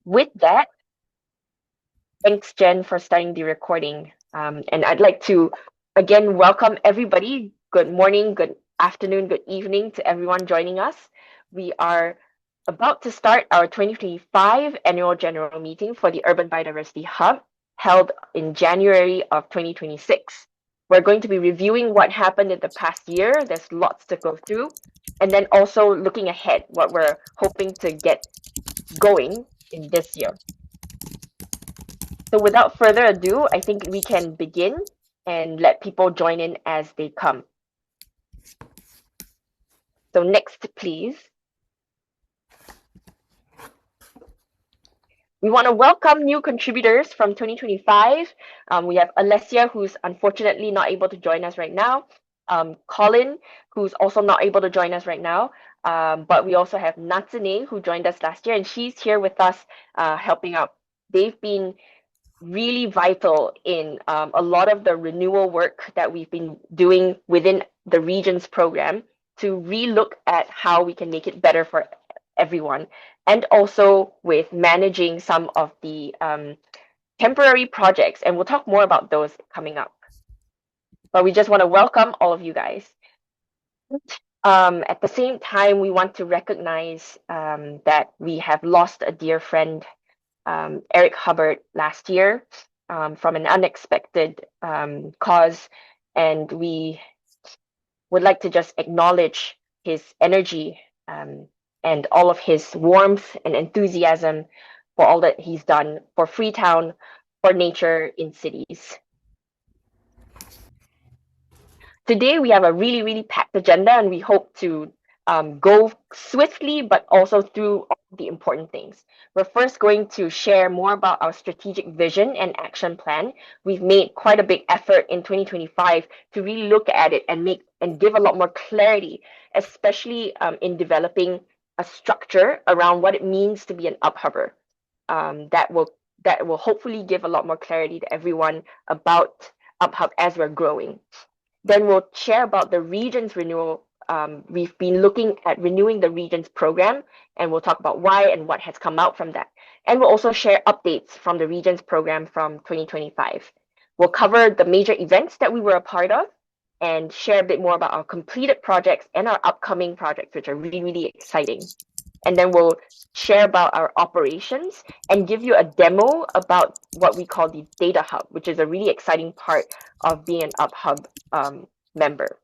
with that, thanks, Jen, for starting the recording. And I'd like to again welcome everybody. Good morning, good afternoon, good evening to everyone joining us. We are about to start our 2025 annual general meeting for the Urban Biodiversity Hub, held in January of 2026. We're going to be reviewing what happened in the past year. There's lots to go through. And then also looking ahead, what we're hoping to get going in this year. So without further ado, I think we can begin and let people join in as they come. So next, please. We want to welcome new contributors from 2025. We have Alessia, who's unfortunately not able to join us right now. Colin, who's also not able to join us right now. But we also have Natsune, who joined us last year, and she's here with us helping out. They've been really vital in a lot of the renewal work that we've been doing within the Regions program to relook at how we can make it better for everyone, and also with managing some of the temporary projects. And we'll talk more about those coming up. But we just want to welcome all of you guys. At the same time, we want to recognize that we have lost a dear friend, Eric Hubbard, last year from an unexpected cause, and we would like to just acknowledge his energy and all of his warmth and enthusiasm for all that he's done for Freetown, for nature in cities. Today we have a really, really packed agenda, and we hope to go swiftly, but also through all the important things. We're first going to share more about our strategic vision and action plan. We've made quite a big effort in 2025 to really look at it and give a lot more clarity, especially in developing a structure around what it means to be an UBHubber. That will hopefully give a lot more clarity to everyone about UBHub as we're growing. Then we'll share about the Regions renewal. We've been looking at renewing the Regions program, and we'll talk about why and what has come out from that. And we'll also share updates from the Regions program from 2025. We'll cover the major events that we were a part of and share a bit more about our completed projects and our upcoming projects, which are really, really exciting. And then we'll share about our operations and give you a demo about what we call the Data Hub, which is a really exciting part of being an UBHub member.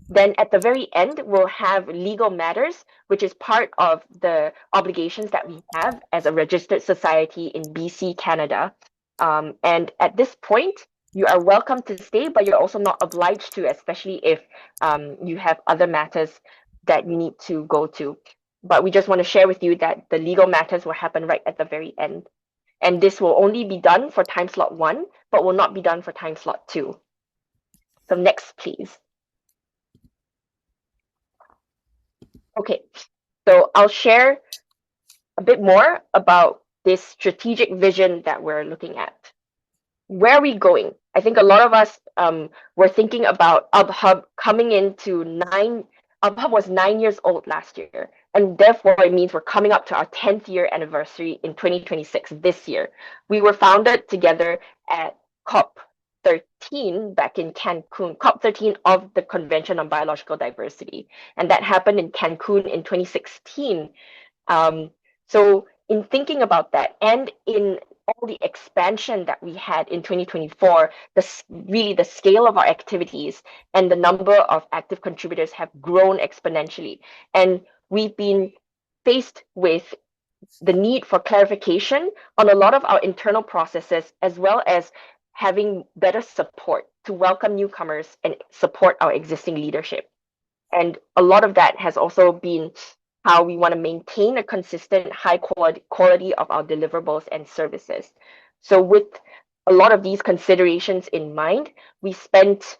Then at the very end, we'll have legal matters, which is part of the obligations that we have as a registered society in BC, Canada. And at this point, you are welcome to stay, but you're also not obliged to, especially if you have other matters that you need to go to. But we just want to share with you that the legal matters will happen right at the very end. And this will only be done for time slot 1, but will not be done for time slot 2. So next, please. Okay, so I'll share a bit more about this strategic vision that we're looking at. Where are we going? I think a lot of us were thinking about UBHub coming into UBHub was 9 years old last year, and therefore it means we're coming up to our 10th year anniversary in 2026 this year. We were founded together at COP13 back in Cancun, COP13 of the Convention on Biological Diversity, and that happened in Cancun in 2016. So in thinking about that, and in all the expansion that we had in 2024, really the scale of our activities and the number of active contributors have grown exponentially. And we've been faced with the need for clarification on a lot of our internal processes, as well as having better support to welcome newcomers and support our existing leadership. And a lot of that has also been how we want to maintain a consistent high quality of our deliverables and services. So with a lot of these considerations in mind, we spent,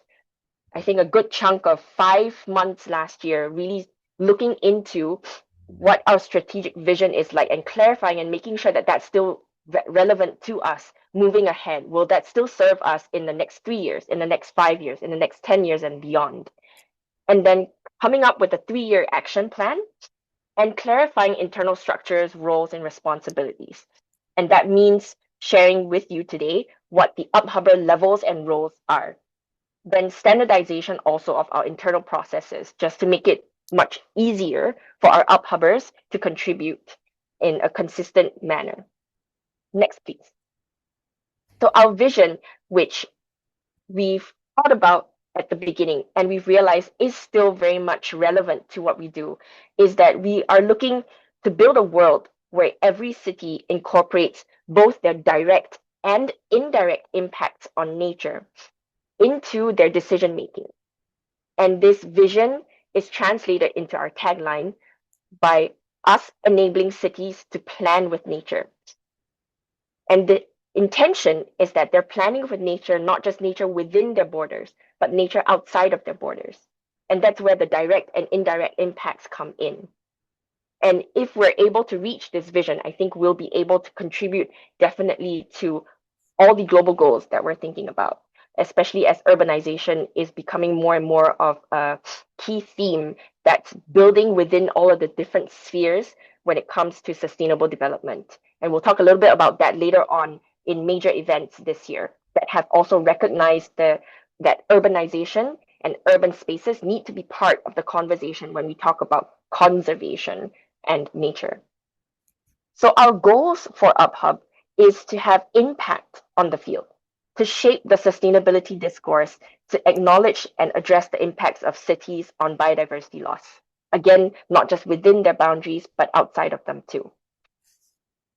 I think, a good chunk of 5 months last year really looking into what our strategic vision is like and clarifying and making sure that that's still relevant to us moving ahead. Will that still serve us in the next 3 years, in the next 5 years, in the next 10 years and beyond? And then coming up with a 3-year action plan and clarifying internal structures, roles, and responsibilities. And that means sharing with you today what the UBHubber levels and roles are. Then standardization also of our internal processes, just to make it much easier for our UBHubbers to contribute in a consistent manner. Next, please. So our vision, which we've thought about at the beginning and we've realized is still very much relevant to what we do, is that we are looking to build a world where every city incorporates both their direct and indirect impacts on nature into their decision making. And this vision is translated into our tagline by us enabling cities to plan with nature. And the intention is that they're planning with nature, not just nature within their borders, but nature outside of their borders. And that's where the direct and indirect impacts come in. And if we're able to reach this vision, I think we'll be able to contribute definitely to all the global goals that we're thinking about, especially as urbanization is becoming more and more of a key theme that's building within all of the different spheres when it comes to sustainable development. And we'll talk a little bit about that later on in major events this year that have also recognized that urbanization and urban spaces need to be part of the conversation when we talk about conservation and nature. So our goals for UBHub is to have impact on the field, to shape the sustainability discourse, to acknowledge and address the impacts of cities on biodiversity loss. Again, not just within their boundaries, but outside of them too.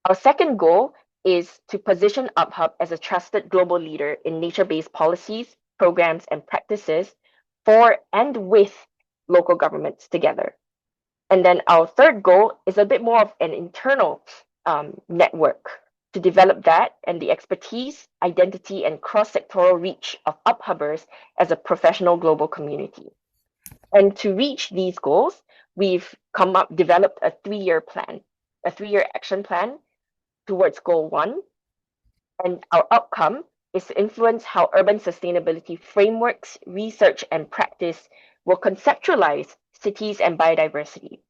Our second goal is to position UBHub as a trusted global leader in nature-based policies, programs, and practices for and with local governments together. And then our third goal is a bit more of an internal network to develop that and the expertise, identity, and cross-sectoral reach of UBHubbers as a professional global community. And to reach these goals, we've developed a 3-year plan, a 3-year action plan towards goal 1. And our outcome is to influence how urban sustainability frameworks, research, and practice will conceptualize cities and biodiversity.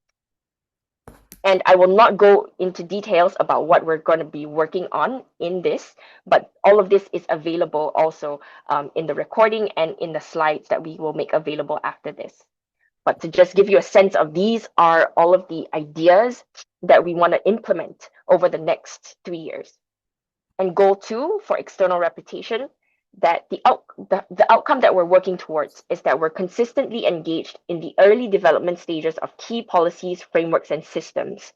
And I will not go into details about what we're going to be working on in this, but all of this is available also in the recording and in the slides that we will make available after this. But to just give you a sense of, these are all of the ideas that we want to implement over the next 3 years. And goal 2 for external reputation, that the outcome that we're working towards is that we're consistently engaged in the early development stages of key policies, frameworks, and systems.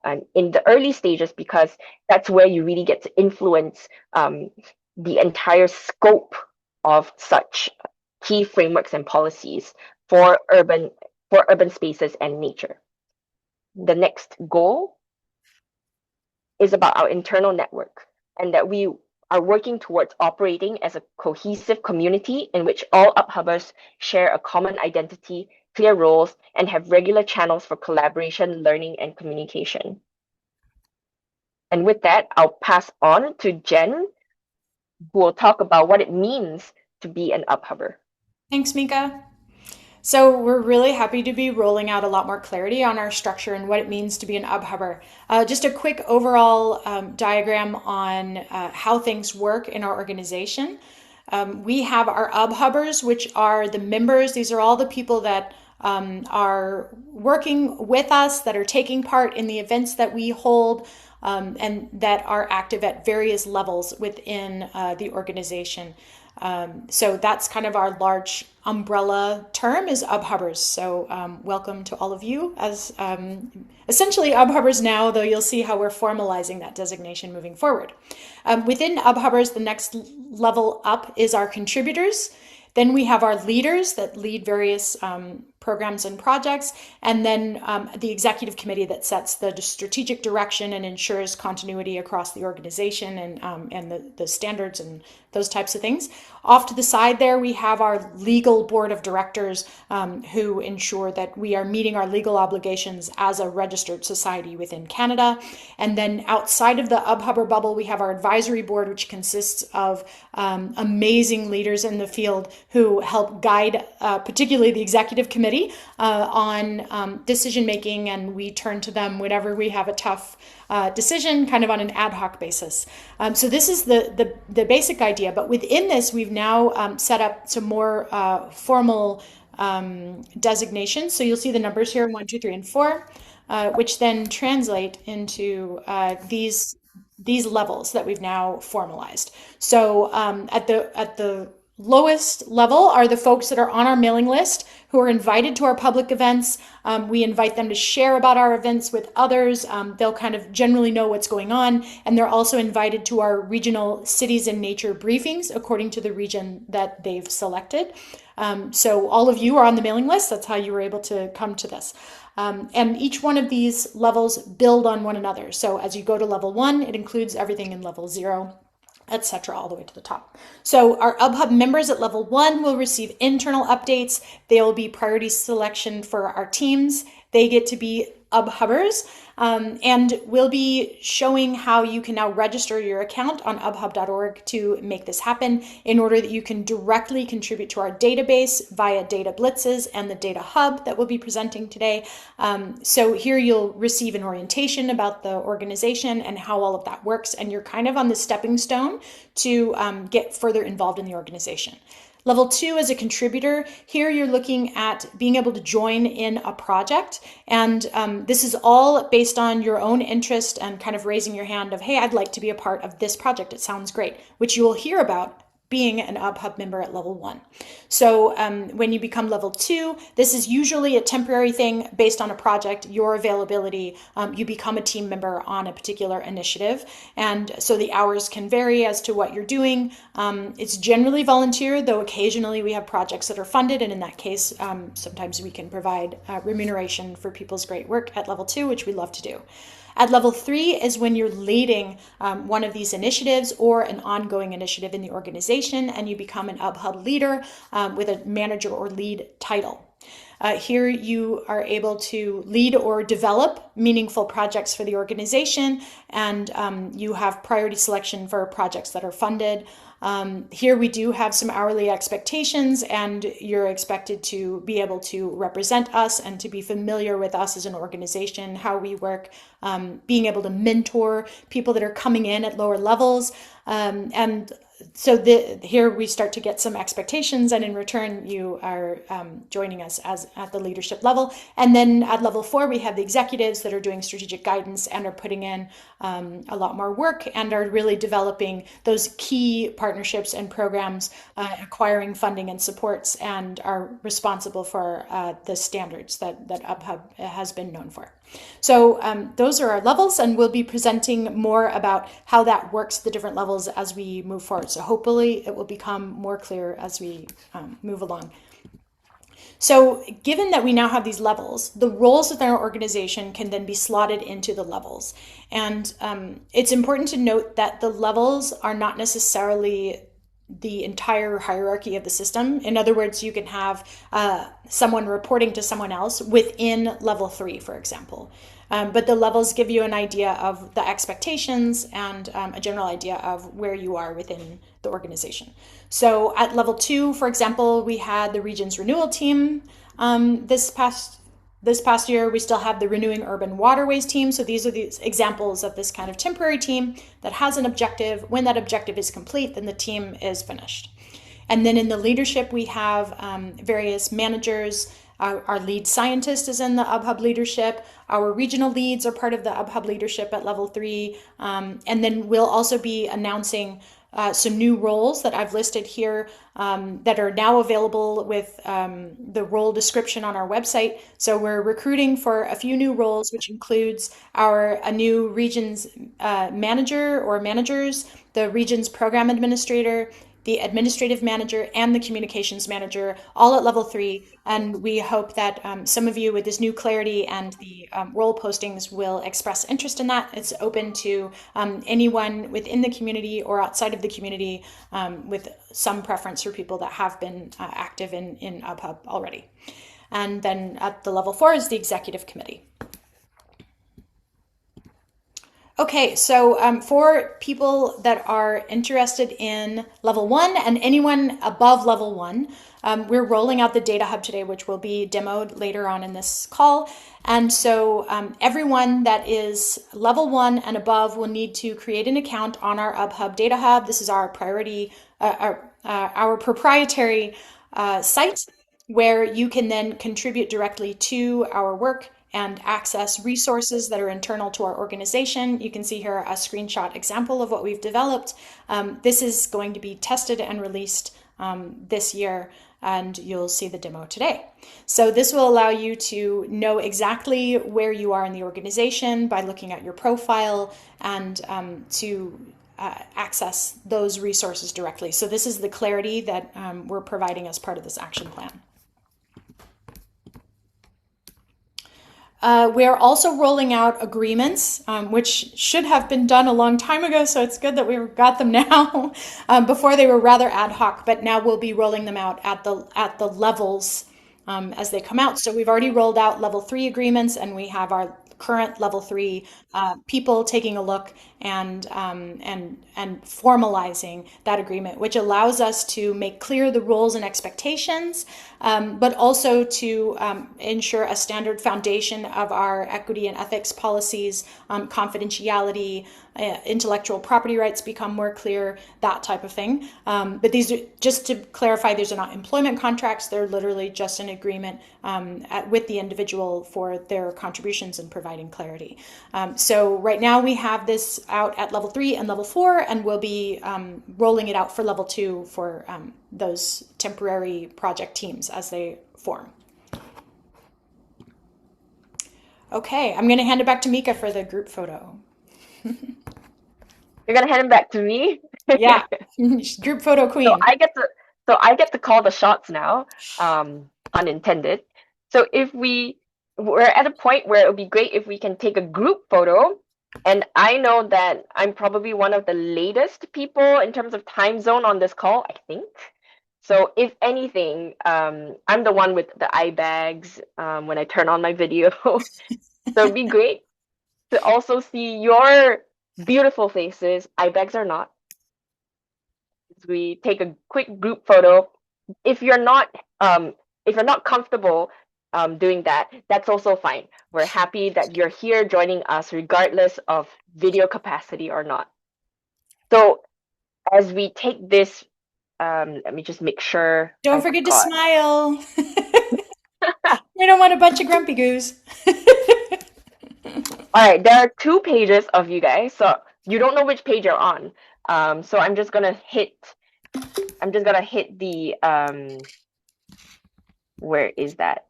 And in the early stages, because that's where you really get to influence the entire scope of such key frameworks and policies for urban spaces and nature. The next goal is about our internal network, and that we are working towards operating as a cohesive community in which all UBHubbers share a common identity, clear roles, and have regular channels for collaboration, learning, and communication. And with that, I'll pass on to Jen, who will talk about what it means to be an UBHubber. Thanks, Mika. So we're really happy to be rolling out a lot more clarity on our structure and what it means to be an UBHubber. Just a quick overall diagram on how things work in our organization. We have our UBHubbers, which are the members. These are all the people that are working with us, that are taking part in the events that we hold, and that are active at various levels within the organization. So that's kind of our large umbrella term, is UBHubbers. So welcome to all of you as essentially UBHubbers now, though you'll see how we're formalizing that designation moving forward. Within UBHubbers, the next level up is our contributors. Then we have our leaders that lead various programs and projects, and then the executive committee that sets the strategic direction and ensures continuity across the organization and the standards and those types of things. Off to the side there, we have our legal board of directors who ensure that we are meeting our legal obligations as a registered society within Canada. And then outside of the UBHubber bubble, we have our advisory board, which consists of amazing leaders in the field who help guide particularly the executive committee committee on decision making, and we turn to them whenever we have a tough decision, kind of on an ad hoc basis. So this is the basic idea, but within this, we've now set up some more formal designations. So you'll see the numbers here, 1, 2, 3, and 4, which then translate into these levels that we've now formalized. So at the lowest level are the folks that are on our mailing list who are invited to our public events. We invite them to share about our events with others. They'll kind of generally know what's going on, and they're also invited to our regional cities and nature briefings according to the region that they've selected. So all of you are on the mailing list. That's how you were able to come to this. And each one of these levels build on one another. So as you go to level 1, it includes everything in level 0, etc., all the way to the top. So our UBHub members at level 1 will receive internal updates. There will be priority selection for our teams. They get to be UBHubbers, and we'll be showing how you can now register your account on ubhub.org to make this happen in order that you can directly contribute to our database via data blitzes and the data hub that we'll be presenting today. So here you'll receive an orientation about the organization and how all of that works, and you're kind of on the stepping stone to get further involved in the organization. Level 2 as a contributor, here you're looking at being able to join in a project, and this is all based on your own interest and kind of raising your hand of, hey, I'd like to be a part of this project, it sounds great, which you will hear about being an UBHub member at level 1. So when you become level 2, this is usually a temporary thing based on a project, your availability. You become a team member on a particular initiative. And so the hours can vary as to what you're doing. It's generally volunteer, though occasionally we have projects that are funded. And in that case, sometimes we can provide remuneration for people's great work at level 2, which we love to do. At level 3 is when you're leading one of these initiatives or an ongoing initiative in the organization, and you become an UBHub leader with a manager or lead title. Here you are able to lead or develop meaningful projects for the organization, and you have priority selection for projects that are funded. Here we do have some hourly expectations, and you're expected to be able to represent us and to be familiar with us as an organization, how we work, being able to mentor people that are coming in at lower levels, and so here we start to get some expectations, and in return you are joining us as at the leadership level. And then at level 4 we have the executives that are doing strategic guidance and are putting in a lot more work and are really developing those key partnerships and programs, acquiring funding and supports, and are responsible for the standards that UBHub has been known for. So those are our levels, and we'll be presenting more about how that works, the different levels, as we move forward. So hopefully it will become more clear as we move along. So given that we now have these levels, the roles within our organization can then be slotted into the levels. And it's important to note that the levels are not necessarily the entire hierarchy of the system. In other words, you can have someone reporting to someone else within level 3, for example. But the levels give you an idea of the expectations and a general idea of where you are within the organization. So at level 2, for example, we had the region's renewal team this past year. We still have the Renewing Urban Waterways team. So these are the examples of this kind of temporary team that has an objective. When that objective is complete, then the team is finished. And then in the leadership, we have various managers. Our lead scientist is in the UBHub leadership. Our regional leads are part of the UBHub leadership at level 3. And then we'll also be announcing some new roles that I've listed here that are now available with the role description on our website. So we're recruiting for a few new roles, which includes a new regions manager or managers, the regions program administrator, the administrative manager, and the communications manager, all at level 3. And we hope that some of you with this new clarity and the role postings will express interest in that. It's open to anyone within the community or outside of the community with some preference for people that have been active in UBHub already. And then at the level 4 is the executive committee. Okay, so for people that are interested in level 1 and anyone above level 1, We're rolling out the Data Hub today, which will be demoed later on in this call. And so everyone that is level 1 and above will need to create an account on our UBHub Data Hub. This is our our proprietary site where you can then contribute directly to our work and access resources that are internal to our organization. You can see here a screenshot example of what we've developed. This is going to be tested and released this year, and you'll see the demo today. So this will allow you to know exactly where you are in the organization by looking at your profile and to access those resources directly. So this is the clarity that we're providing as part of this action plan. We are also rolling out agreements, which should have been done a long time ago, so it's good that we've got them now. Before they were rather ad hoc, but now we'll be rolling them out at the levels as they come out. So we've already rolled out level 3 agreements, and we have our current level 3 people taking a look and formalizing that agreement, which allows us to make clear the roles and expectations, but also to ensure a standard foundation of our equity and ethics policies, confidentiality, intellectual property rights become more clear, that type of thing. But these are, just to clarify, these are not employment contracts. They're literally just an agreement with the individual for their contributions and providing clarity. So right now we have this out at level 3 and level 4, and we'll be rolling it out for level 2 for those temporary project teams as they form. Okay, I'm going to hand it back to Mika for the group photo. You're gonna hand it back to me. Yeah, group photo So queen. I get to call the shots now, unintended. So if we're at a point where it would be great if we can take a group photo, and I know that I'm probably one of the latest people in terms of time zone on this call, I think. So if anything, I'm the one with the eye bags when I turn on my video. So it'd be great to also see your beautiful faces. Eye bags are not. We take a quick group photo. If you're not comfortable doing that, that's also fine. We're happy that you're here joining us regardless of video capacity or not. So as we take this, let me just make sure Don't I've forget to got. smile. We don't want a bunch of grumpy goos. All right, there are 2 pages of you guys, so you don't know which page you're on. So I'm just gonna hit the where is that?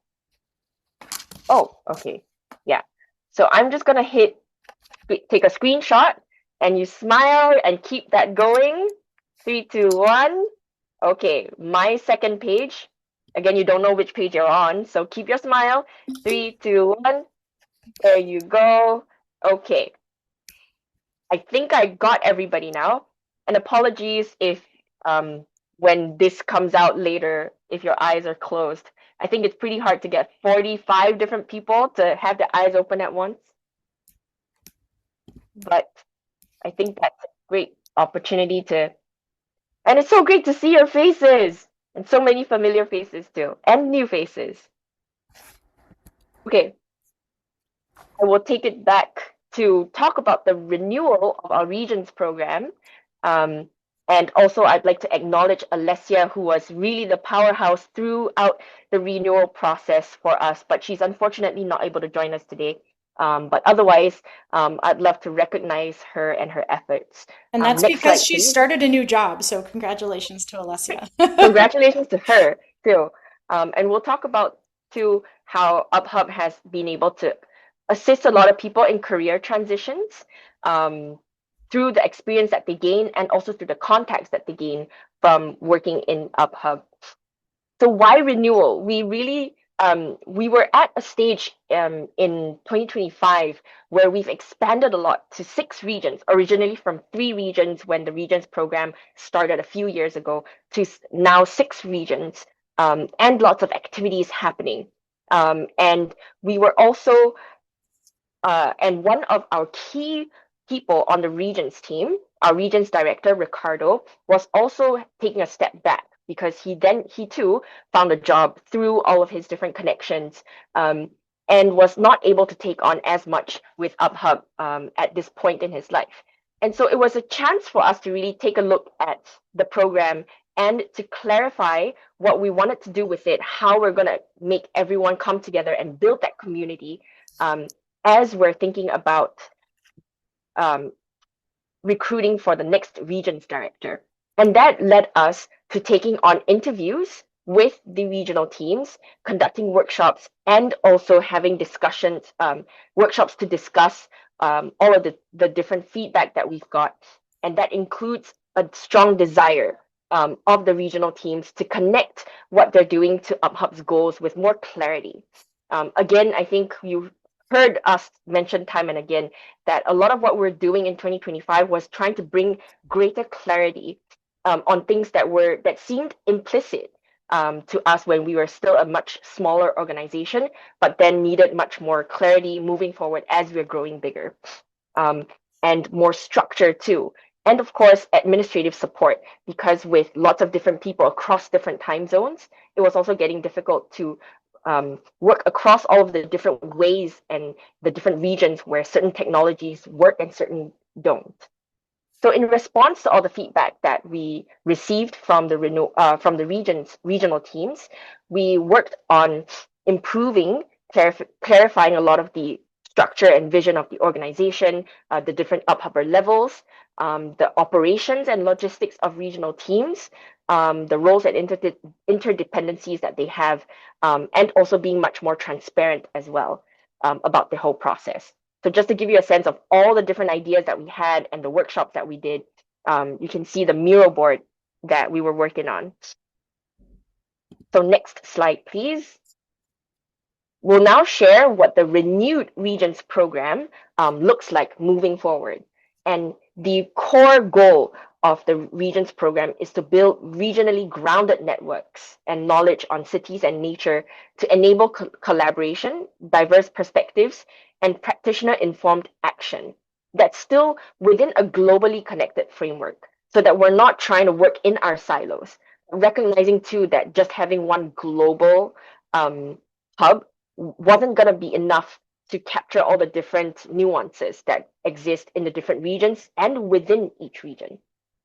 Oh, okay. Yeah. So I'm just gonna take a screenshot, and you smile and keep that going. 3, 2, 1. Okay, my second page. Again, you don't know which page you're on, so keep your smile. 3, 2, 1. There you go. Okay. I think I got everybody now. And apologies if when this comes out later, if your eyes are closed. I think it's pretty hard to get 45 different people to have their eyes open at once. But I think that's a great opportunity to, and it's so great to see your faces and so many familiar faces too, and new faces. Okay, I will take it back to talk about the renewal of our Regions program. And also, I'd like to acknowledge Alessia, who was really the powerhouse throughout the renewal process for us, but she's unfortunately not able to join us today. But otherwise, I'd love to recognize her and her efforts. And that's Next because slide, she please. started a new job. So congratulations to Alessia. Congratulations to her too. And we'll talk about too how UBHub has been able to assist a lot of people in career transitions through the experience that they gain and also through the contacts that they gain from working in UBHub. So why renewal? We were at a stage in 2025 where we've expanded a lot to 6 regions, originally from 3 regions when the Regions program started a few years ago, to now 6 regions, and lots of activities happening. And we were also, and one of our key people on the Regions team, our Regions director, Ricardo, was also taking a step back. because he too found a job through all of his different connections, and was not able to take on as much with UBHub at this point in his life. And so it was a chance for us to really take a look at the program and to clarify what we wanted to do with it, how we're going to make everyone come together and build that community, um, as we're thinking about um, recruiting for the next regions director. And that led us to taking on interviews with the regional teams, conducting workshops, and also having discussions, workshops to discuss all of the different feedback that we've got. And that includes a strong desire of the regional teams to connect what they're doing to UpHub's goals with more clarity. Again, I think you heard us mention time and again that a lot of what we're doing in 2025 was trying to bring greater clarity on things that seemed implicit to us when we were still a much smaller organization, but then needed much more clarity moving forward as we're growing bigger, um, and more structure too. And of course, administrative support, because with lots of different people across different time zones, it was also getting difficult to work across all of the different ways and the different regions where certain technologies work and certain don't. So in response to all the feedback that we received from from the regional teams, we worked on improving, clarifying a lot of the structure and vision of the organization, the different UpHubber levels, the operations and logistics of regional teams, the roles and interdependencies that they have, and also being much more transparent as well about the whole process. So just to give you a sense of all the different ideas that we had and the workshops that we did, you can see the mural board that we were working on. So next slide, please. We'll now share what the renewed Regions program looks like moving forward. And the core goal of the Regions program is to build regionally grounded networks and knowledge on cities and nature to enable collaboration, diverse perspectives, and practitioner-informed action that's still within a globally connected framework, so that we're not trying to work in our silos, recognizing too that just having one global hub wasn't going to be enough to capture all the different nuances that exist in the different regions and within each region.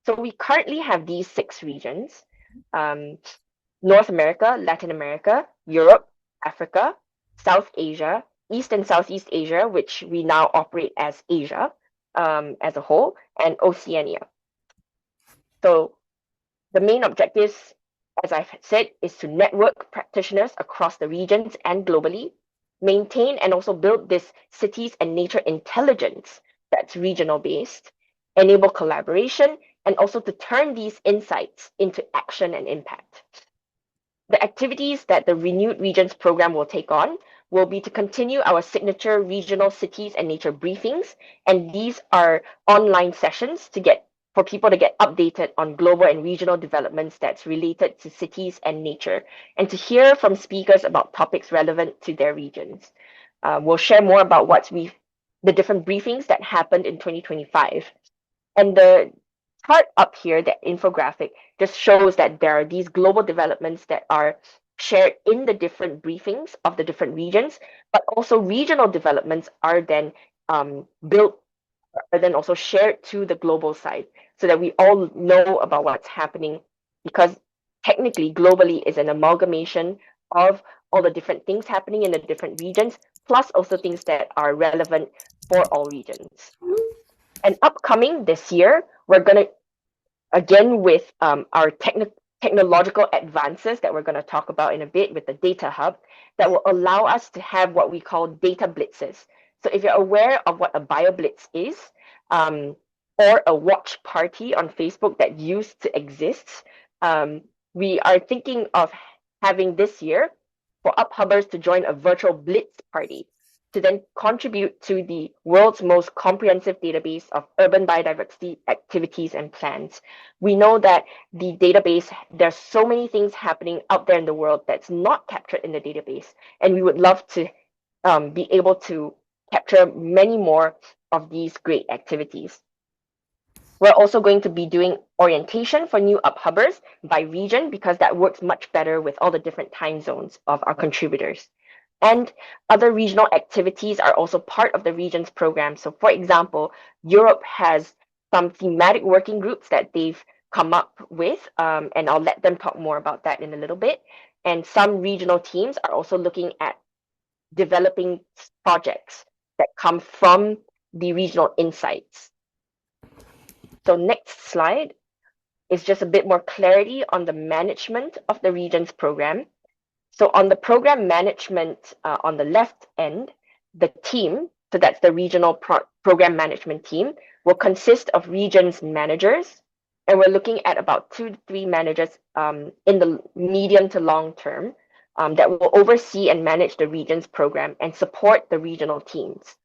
So we currently have these 6 regions: North America, Latin America, Europe, Africa, South Asia, East and Southeast Asia, which we now operate as Asia as a whole, and Oceania. So the main objectives, as I've said, is to network practitioners across the regions and globally, maintain and also build this cities and nature intelligence that's regional based, enable collaboration, and also to turn these insights into action and impact. The activities that the Renewed Regions program will take on will be to continue our signature regional cities and nature briefings, and these are online sessions for people to get updated on global and regional developments that's related to cities and nature, and to hear from speakers about topics relevant to their regions. We'll share more about the different briefings that happened in 2025. And the chart up here, the infographic, just shows that there are these global developments that are shared in the different briefings of the different regions, but also regional developments are then built, are then also shared to the global side, so that we all know about what's happening, because technically globally is an amalgamation of all the different things happening in the different regions, plus also things that are relevant for all regions. And upcoming this year, we're going to, again, with our technological advances that we're going to talk about in a bit with the Data Hub, that will allow us to have what we call data blitzes. So if you're aware of what a BioBlitz is, or a watch party on Facebook that used to exist, we are thinking of having this year for UpHubbers to join a virtual Blitz party to then contribute to the world's most comprehensive database of urban biodiversity activities and plans. We know that the database, there's so many things happening out there in the world that's not captured in the database, and we would love to be able to capture many more of these great activities. We're also going to be doing orientation for new UBHubbers by region because that works much better with all the different time zones of our contributors. And other regional activities are also part of the regions program. So, for example, Europe has some thematic working groups that they've come up with, and I'll let them talk more about that in a little bit. And some regional teams are also looking at developing projects that come from the regional insights. So, next slide is just a bit more clarity on the management of the regions program. So on the program management on the left end, the team, so that's the regional program management team, will consist of regions managers, and we're looking at about 2 to 3 managers in the medium to long term that will oversee and manage the regions program and support the regional teams.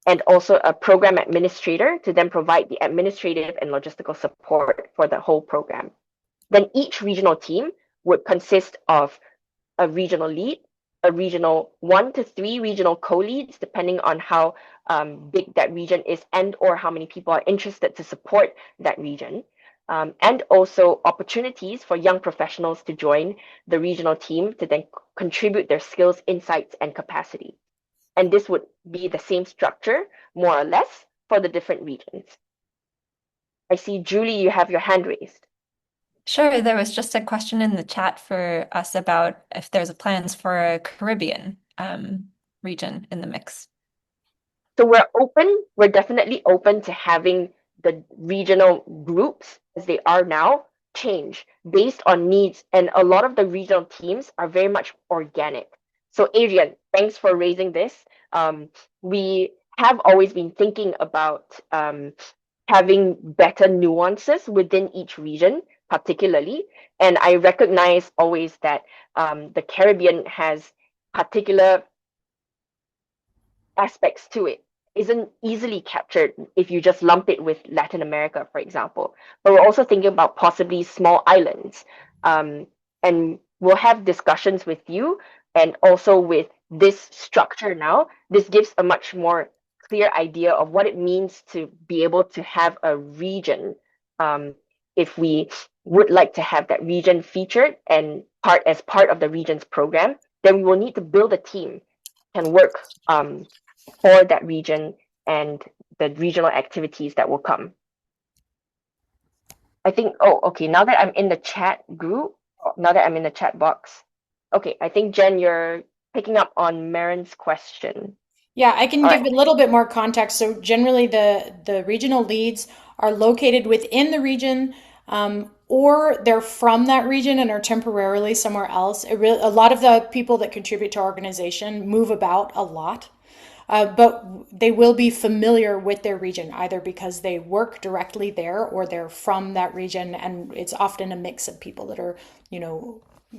And also a program administrator to then provide the administrative and logistical support for the whole program. Then each regional team would consist of a regional lead, a regional 1 to 3 regional co-leads, depending on how big that region is and or how many people are interested to support that region. And also opportunities for young professionals to join the regional team to then contribute their skills, insights, and capacity. And this would be the same structure, more or less, for the different regions. I see, Julie, you have your hand raised. Sure, there was just a question in the chat for us about if there's plans for a Caribbean region in the mix. So we're definitely open to having the regional groups as they are now change based on needs. And a lot of the regional teams are very much organic. So Adrian, thanks for raising this. We have always been thinking about having better nuances within each region, particularly. And I recognize always that the Caribbean has particular aspects to it isn't easily captured if you just lump it with Latin America, for example. But we're also thinking about possibly small islands. And we'll have discussions with you and also with this structure now. This gives a much more clear idea of what it means to be able to have a region. If we would like to have that region featured and as part of the region's program, then we will need to build a team can work for that region and the regional activities that will come. I think, oh, okay, now that I'm in the chat group, now that I'm in the chat box, okay, I think Jen, you're picking up on Marin's question. Yeah, I can All give right. a little bit more context. So generally, the regional leads are located within the region, or they're from that region and are temporarily somewhere else. A lot of the people that contribute to our organization move about a lot, but they will be familiar with their region either because they work directly there or they're from that region, and it's often a mix of people that are,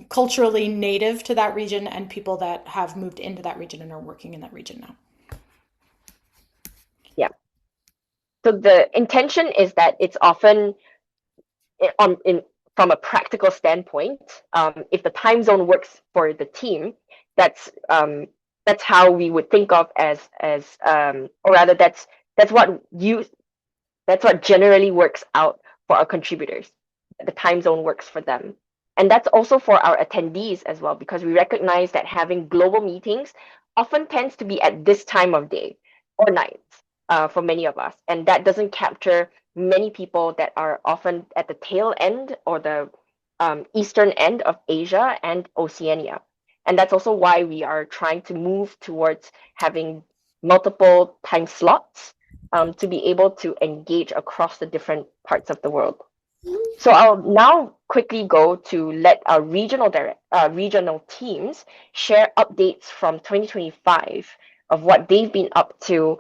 culturally native to that region and people that have moved into that region and are working in that region now. Yeah. So the intention is that it's often from a practical standpoint, if the time zone works for the team, that's how we would think of or rather that's what generally works out for our contributors. The time zone works for them. And that's also for our attendees as well, because we recognize that having global meetings often tends to be at this time of day or nights for many of us. And that doesn't capture many people that are often at the tail end or the eastern end of Asia and Oceania. And that's also why we are trying to move towards having multiple time slots to be able to engage across the different parts of the world. So I'll now quickly go to let our regional teams share updates from 2025 of what they've been up to.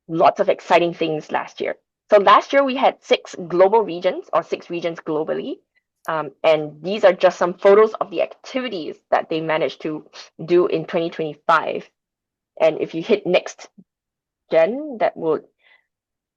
Lots of exciting things last year. So last year we had 6 global regions or 6 regions globally. And these are just some photos of the activities that they managed to do in 2025. And if you hit next, Jen, that will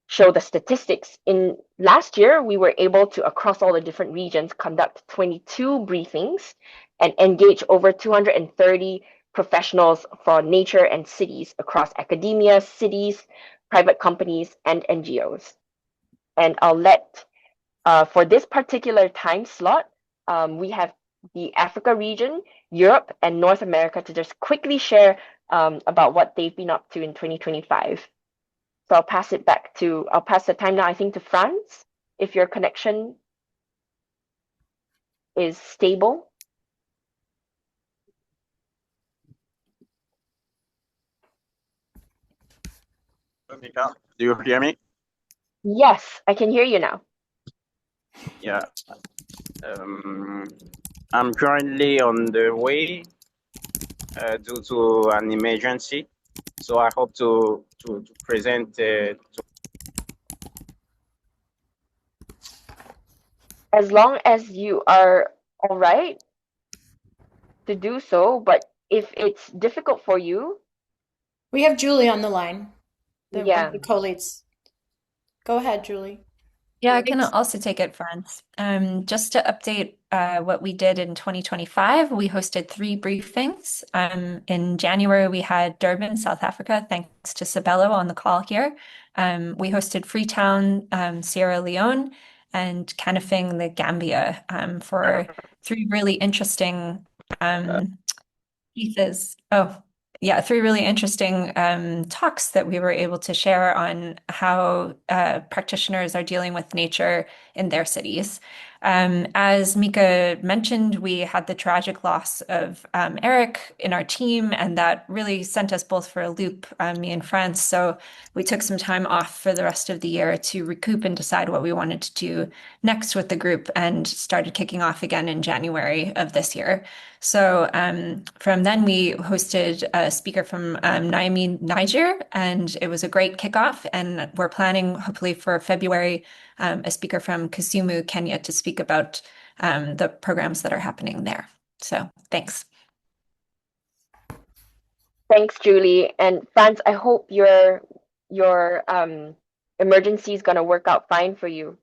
show the statistics. In last year, we were able to, across all the different regions, conduct 22 briefings and engage over 230 professionals for nature and cities across academia, cities, private companies, and NGOs. And I'll let, for this particular time slot, we have the Africa region, Europe, and North America to just quickly share about what they've been up to in 2025. So I'll pass the time now, I think, to France, if your connection is stable. Mika, do you hear me? Yes, I can hear you now. Yeah. I'm currently on the way due to an emergency, so I hope to present. As long as you are all right to do so, but if it's difficult for you, We have Julie on the line, one of yeah. the co-leads. Go ahead, Julie. Yeah, I can Thanks. also take it, France. Just to update what we did in 2025, we hosted 3 briefings. In January, we had Durban, South Africa, thanks to Sabelo on the call here. We hosted Freetown, Sierra Leone, and Kanifing, the Gambia, for 3 really interesting pieces. Oh, yeah, 3 really interesting talks that we were able to share on how practitioners are dealing with nature in their cities. As Mika mentioned, we had the tragic loss of Eric in our team, and that really sent us both for a loop, me and France. So we took some time off for the rest of the year to recoup and decide what we wanted to do next with the group, and started kicking off again in January of this year. So from then, we hosted a speaker from Niamey, Niger, and it was a great kickoff. And we're planning, hopefully, for February, a speaker from Kisumu, Kenya, to speak about the programs that are happening there. So thanks. Thanks, Julie. And France, I hope your emergency is gonna work out fine for you.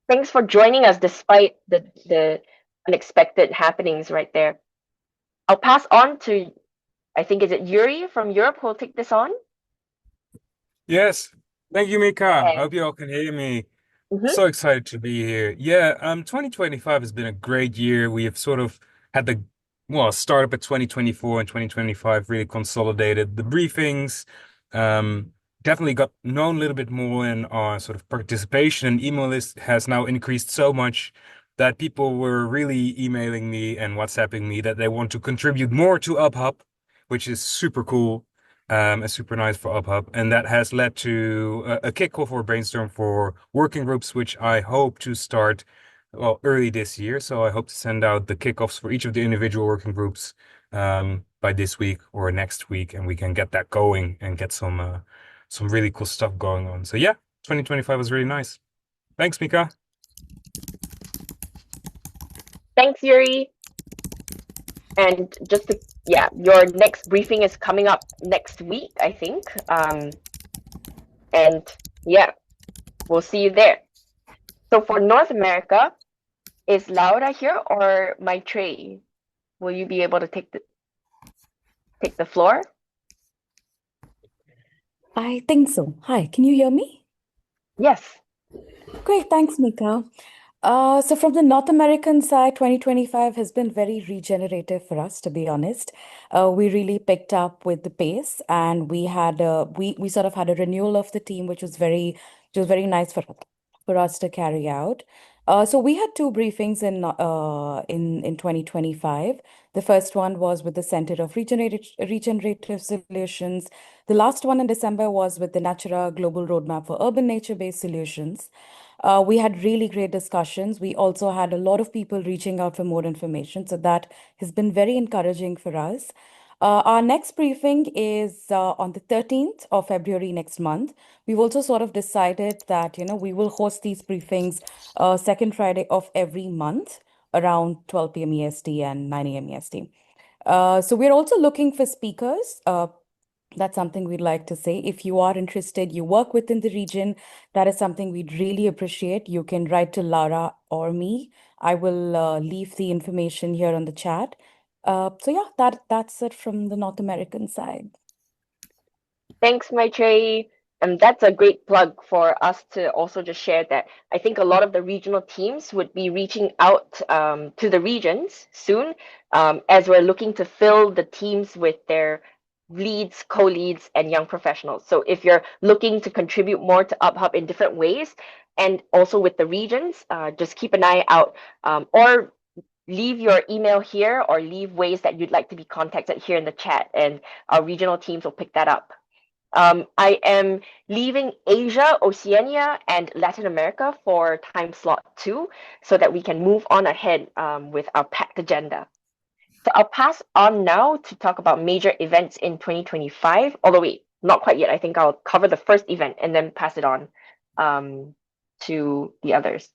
Thanks for joining us despite the unexpected happenings right there. I'll pass on to, I think, is it Yuri from Europe who'll take this on? Yes. Thank you, Mika. I And hope you all can hear me. mhm. So excited to be here. Yeah, 2025 has been a great year. We have sort of had the, well, start up at 2024 and 2025 really consolidated the briefings. Um, Definitely got known a little bit more, and our sort of participation and email list has now increased so much that people were really emailing me and WhatsApping me that they want to contribute more to UbHub, which is super cool. And super nice for UbHub. And that has led to a kickoff or brainstorm for working groups, which I hope to start, well, early this year. So I hope to send out the kickoffs for each of the individual working groups by this week or next week, and we can get that going and get some really cool stuff going on. So yeah, 2025 was really nice. Thanks, Mika. Thanks, Yuri. And just to, yeah, your next briefing is coming up next week, I think. And yeah, we'll see you there. So for North America, is Laura here or Maitreyi? Will you be able to take the floor? I think so. Hi, can you hear me? Yes. Great, thanks, Mika. So from the North American side, 2025 has been very regenerative for us, to be honest. We really picked up with the pace, and we sort of had a renewal of the team, which was very nice for us to carry out. So we had 2 briefings in 2025. The first one was with the Center of Regenerative Solutions. The last one in December was with the Natura Global Roadmap for Urban Nature-Based Solutions. We had really great discussions. We also had a lot of people reaching out for more information, so that has been very encouraging for us. Our next briefing is on the 13th of February next month. We've also sort of decided that, we will host these briefings second Friday of every month around 12 p.m. EST and 9 a.m. EST. So we're also looking for speakers. That's something we'd like to say. If you are interested, you work within the region, that is something we'd really appreciate. You can write to Lara or me. I will leave the information here on the chat. So yeah, that's it from the North American side. Thanks, Maitreyi. And that's a great plug for us to also just share that I think a lot of the regional teams would be reaching out to the regions soon, as we're looking to fill the teams with their leads, co-leads, and young professionals. So if you're looking to contribute more to UbHub in different ways, and also with the regions, just keep an eye out, or leave your email here or leave ways that you'd like to be contacted here in the chat, and our regional teams will pick that up. I am leaving Asia, Oceania, and Latin America for time slot 2 so that we can move on ahead with our packed agenda. So I'll pass on now to talk about major events in 2025. Although wait, not quite yet. I think I'll cover the first event and then pass it on to the others.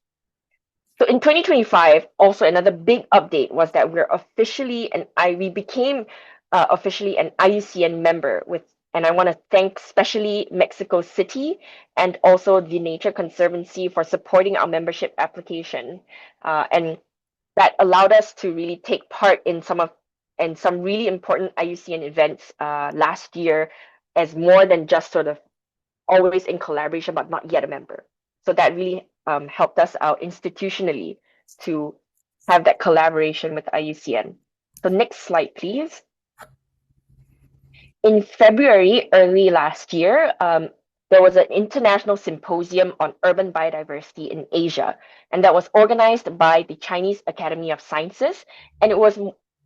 So in 2025, also another big update was that we became officially an IUCN member with, and I want to thank especially Mexico City and also the Nature Conservancy for supporting our membership application, and that allowed us to really take part in some really important IUCN events last year, as more than just sort of always in collaboration but not yet a member. So that really helped us out institutionally to have that collaboration with IUCN. So next slide, please. In February, early last year, there was an international symposium on urban biodiversity in Asia, and that was organized by the Chinese Academy of Sciences, and it was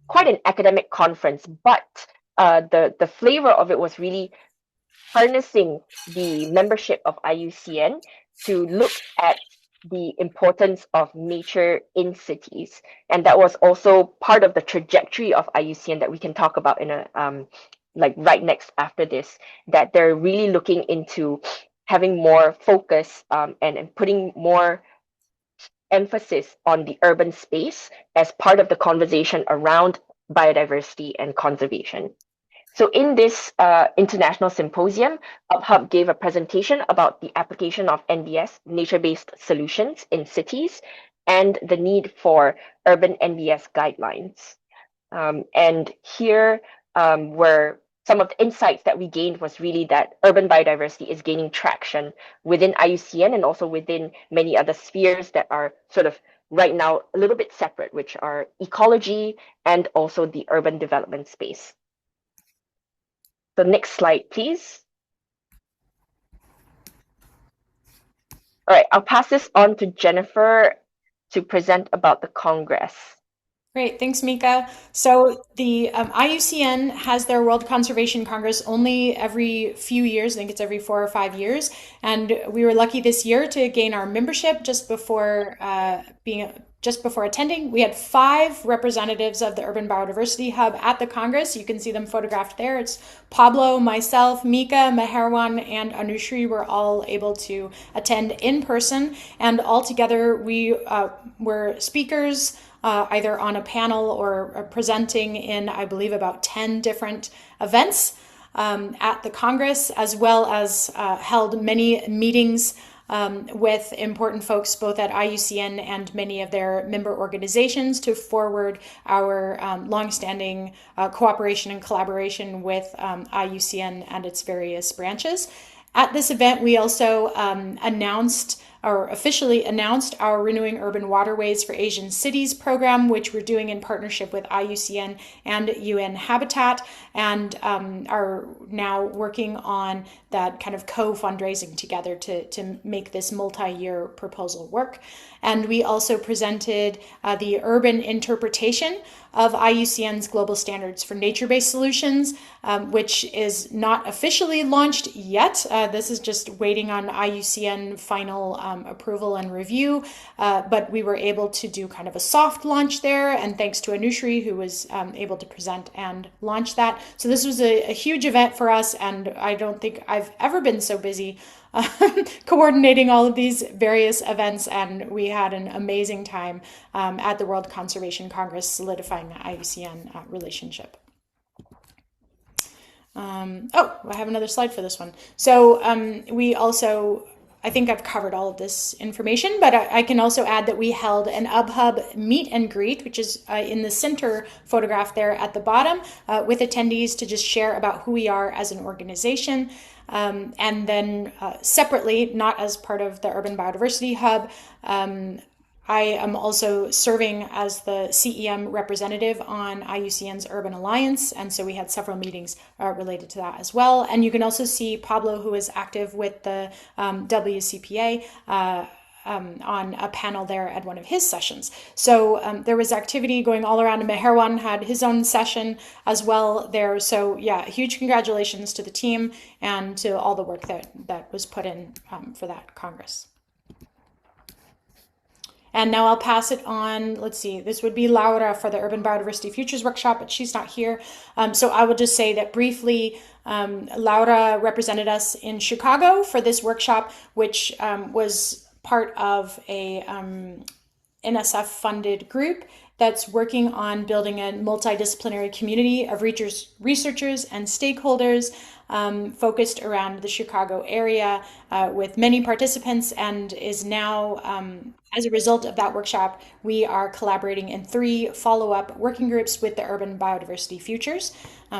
quite an academic conference, but the flavor of it was really harnessing the membership of IUCN to look at the importance of nature in cities. And that was also part of the trajectory of IUCN that we can talk about in a like right after this, that they're really looking into having more focus and putting more emphasis on the urban space as part of the conversation around biodiversity and conservation. So in this international symposium, UbHub gave a presentation about the application of NBS, nature-based solutions in cities, and the need for urban NBS guidelines. And here were some of the insights that we gained was really that urban biodiversity is gaining traction within IUCN and also within many other spheres that are sort of right now a little bit separate, which are ecology and also the urban development space. The next slide, please. All right, I'll pass this on to Jennifer to present about the Congress. Great, thanks, Mika. So the IUCN has their World Conservation Congress only every few years. I think it's every 4 or 5 years. And we were lucky this year to gain our membership just before attending. We had 5 representatives of the Urban Biodiversity Hub at the Congress. You can see them photographed there. It's Pablo, myself, Mika, Meherwan, and Anushri were all able to attend in person. And all together, we were speakers either on a panel or presenting in, I believe, about 10 different events at the Congress, as well as held many meetings with important folks both at IUCN and many of their member organizations to forward our longstanding cooperation and collaboration with IUCN and its various branches. At this event, we also officially announced our Renewing Urban Waterways for Asian Cities program, which we're doing in partnership with IUCN and UN Habitat, and are now working on that kind of co-fundraising together to make this multi-year proposal work. And we also presented the urban interpretation of IUCN's Global Standards for Nature-Based Solutions, which is not officially launched yet. This is just waiting on IUCN final approval and review, but we were able to do kind of a soft launch there, and thanks to Anushri, who was able to present and launch that. So this was a huge event for us, and I don't think I've ever been so busy coordinating all of these various events, and we had an amazing time at the World Conservation Congress, solidifying the IUCN relationship. I have another slide for this one. So we also I think I've covered all of this information, but I can also add that we held an UBHub meet and greet, which is in the center photograph there at the bottom, with attendees to just share about who we are as an organization. And then separately, not as part of the Urban Biodiversity Hub, I am also serving as the CEM representative on IUCN's Urban Alliance, and so we had several meetings related to that as well. And you can also see Pablo, who is active with the WCPA, on a panel there at one of his sessions. So there was activity going all around, and Meherwan had his own session as well there. So yeah, huge congratulations to the team and to all the work that was put in for that Congress. And now I'll pass it on. Let's see, this would be Laura for the Urban Biodiversity Futures Workshop, but she's not here. So I will just say that briefly, Laura represented us in Chicago for this workshop, which was part of a NSF-funded group that's working on building a multidisciplinary community of researchers and stakeholders focused around the Chicago area with many participants, and is now, as a result of that workshop, we are collaborating in 3 follow-up working groups with the Urban Biodiversity Futures.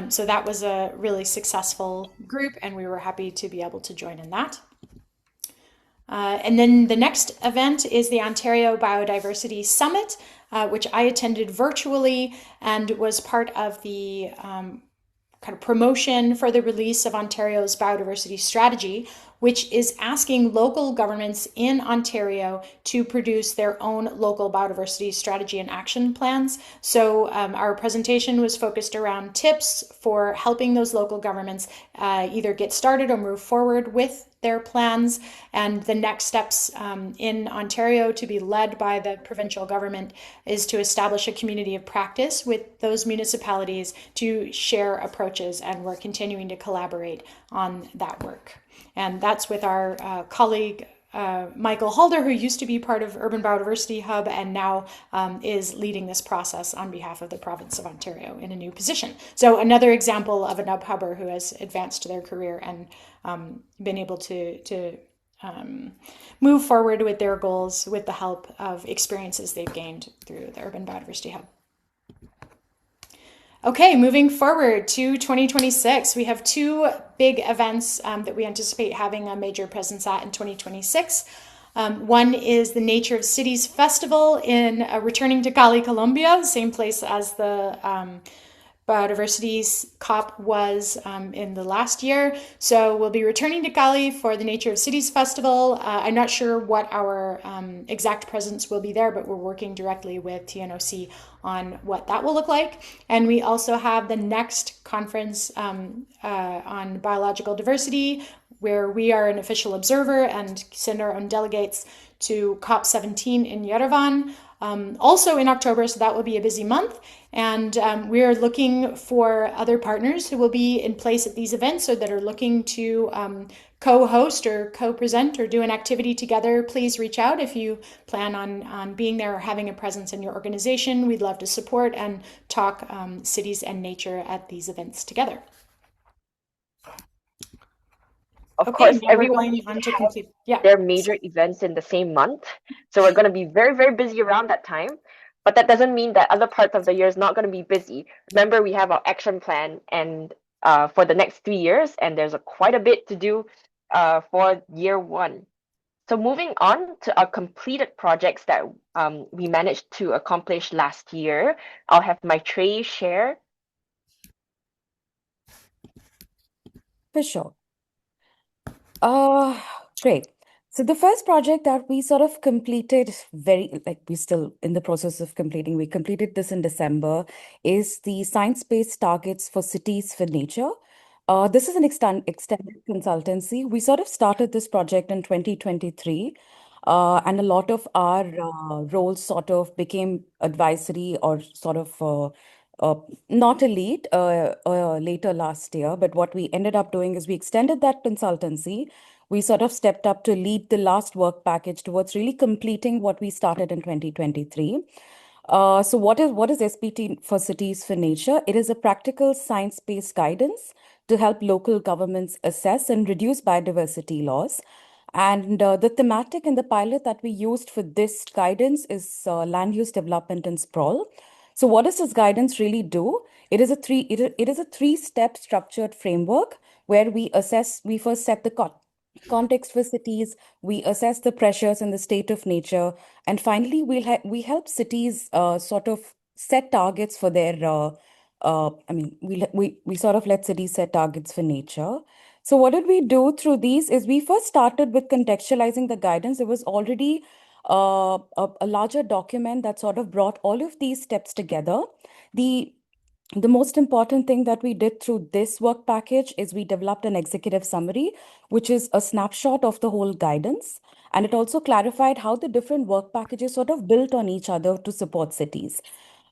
So that was a really successful group, and we were happy to be able to join in that. And then the next event is the Ontario Biodiversity Summit, which I attended virtually and was part of the kind of promotion for the release of Ontario's biodiversity strategy, which is asking local governments in Ontario to produce their own local biodiversity strategy and action plans. So our presentation was focused around tips for helping those local governments either get started or move forward with their plans, and the next steps in Ontario, to be led by the provincial government, is to establish a community of practice with those municipalities to share approaches, and we're continuing to collaborate on that work. And that's with our colleague Michael Halder, who used to be part of Urban Biodiversity Hub and now is leading this process on behalf of the province of Ontario in a new position. So another example of an UBHubber who has advanced their career and been able to move forward with their goals with the help of experiences they've gained through the Urban Biodiversity Hub. Okay, moving forward to 2026, we have 2 big events that we anticipate having a major presence at in 2026. One is the Nature of Cities Festival in returning to Cali, Colombia, same place as the Biodiversity COP was in the last year. So we'll be returning to Cali for the Nature of Cities Festival. I'm not sure what our exact presence will be there, but we're working directly with TNOC on what that will look like. And we also have the next conference on biological diversity, where we are an official observer and send our own delegates to COP17 in Yerevan. Also in October, so that will be a busy month. And we are looking for other partners who will be in place at these events, or that are looking to co-host or co-present or do an activity together. Please reach out if you plan on being there or having a presence in your organization. We'd love to support and talk cities and nature at these events together. Of Okay, course, now we're everyone going on to complete. Yeah. their major events in the same month. So we're going to be very, very busy around that time. But that doesn't mean that other parts of the year is not going to be busy. Remember, we have our action plan and for the next 3 years, and there's quite a bit to do for year 1. So moving on to our completed projects that we managed to accomplish last year, I'll have my Trey share. For sure. Great. So the first project that we sort of completed we're still in the process of completing, we completed this in December, is the science-based targets for cities for nature. This is an extended consultancy. We sort of started this project in 2023, and a lot of our roles sort of became advisory or sort of not a lead later last year. But what we ended up doing is we extended that consultancy. We sort of stepped up to lead the last work package towards really completing what we started in 2023. So what is SBT for Cities for Nature? It is a practical science-based guidance to help local governments assess and reduce biodiversity loss. And the thematic in the pilot that we used for this guidance is land use development and sprawl. So what does this guidance really do? It is a three-step structured framework where we first set the context for cities, we assess the pressures and the state of nature, and finally we help cities sort of set targets for their we sort of let cities set targets for nature. So what did we do through these is we first started with contextualizing the guidance. It was already a larger document that sort of brought all of these steps together. The the most important thing that we did through this work package is we developed an executive summary, which is a snapshot of the whole guidance. And it also clarified how the different work packages sort of built on each other to support cities.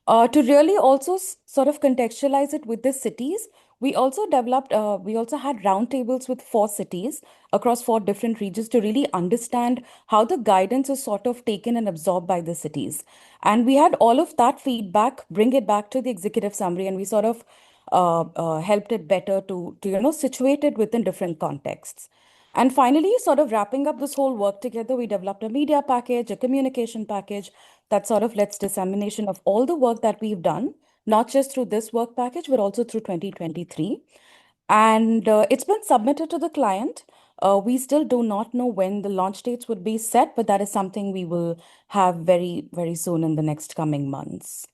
To really also sort of contextualize it with the cities, we also had roundtables with 4 cities across 4 different regions to really understand how the guidance is sort of taken and absorbed by the cities. And we had all of that feedback, bring it back to the executive summary, and we sort of helped it better to situate it within different contexts. And finally, sort of wrapping up this whole work together, we developed a media package, a communication package that sort of lets dissemination of all the work that we've done, not just through this work package, but also through 2023. And it's been submitted to the client. We still do not know when the launch dates would be set, but that is something we will have very, very soon in the next coming months.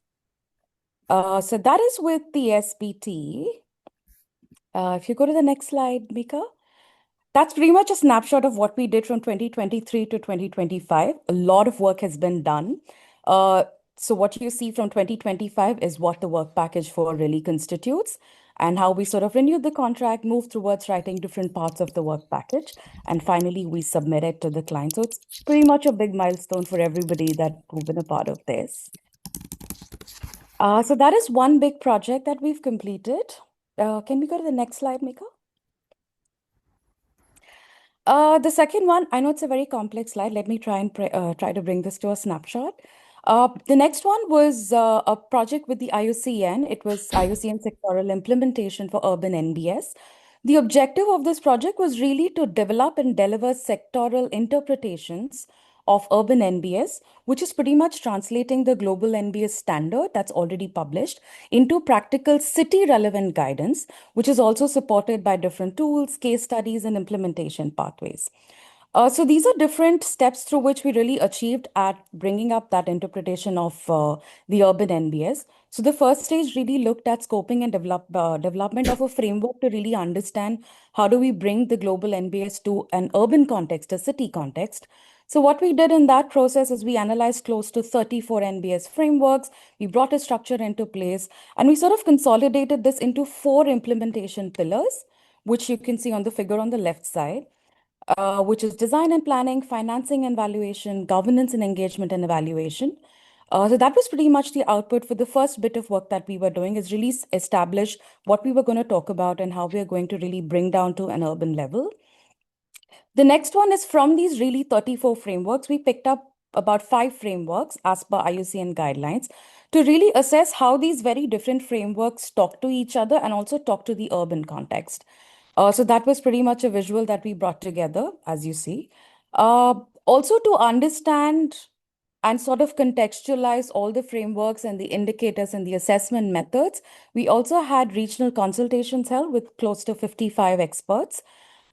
So that is with the SBT. If you go to the next slide, Mika. That's pretty much a snapshot of what we did from 2023 to 2025. A lot of work has been done. Uh, so what you see from 2025 is what the work package for really constitutes and how we sort of renewed the contract, moved towards writing different parts of the work package, and finally we submit it to the client. So it's pretty much a big milestone for everybody that who've been a part of this. So that is one big project that we've completed. Can we go to the next slide, Mika? The second one, I know it's a very complex slide. Let me try to bring this to a snapshot. The next one was a project with the IUCN. It was IUCN sectoral implementation for urban NBS. The objective of this project was really to develop and deliver sectoral interpretations of urban NBS, which is pretty much translating the global NBS standard that's already published into practical city relevant guidance, which is also supported by different tools, case studies, and implementation pathways. So these are different steps through which we really achieved at bringing up that interpretation of the urban NBS. So the first stage really looked at scoping and development of a framework to really understand how do we bring the global NBS to an urban context, a city context. So what we did in that process is we analyzed close to 34 NBS frameworks. We brought a structure into place, and we sort of consolidated this into 4 implementation pillars, which you can see on the figure on the left side. Which is design and planning, financing and valuation, governance and engagement and evaluation. So that was pretty much the output for the first bit of work that we were doing is really establish what we were going to talk about and how we are going to really bring down to an urban level. The next one is from these really 34 frameworks, we picked up about 5 frameworks as per IUCN guidelines to really assess how these very different frameworks talk to each other and also talk to the urban context. So that was pretty much a visual that we brought together, as you see. Also to understand and sort of contextualize all the frameworks and the indicators and the assessment methods, we also had regional consultations held with close to 55 experts.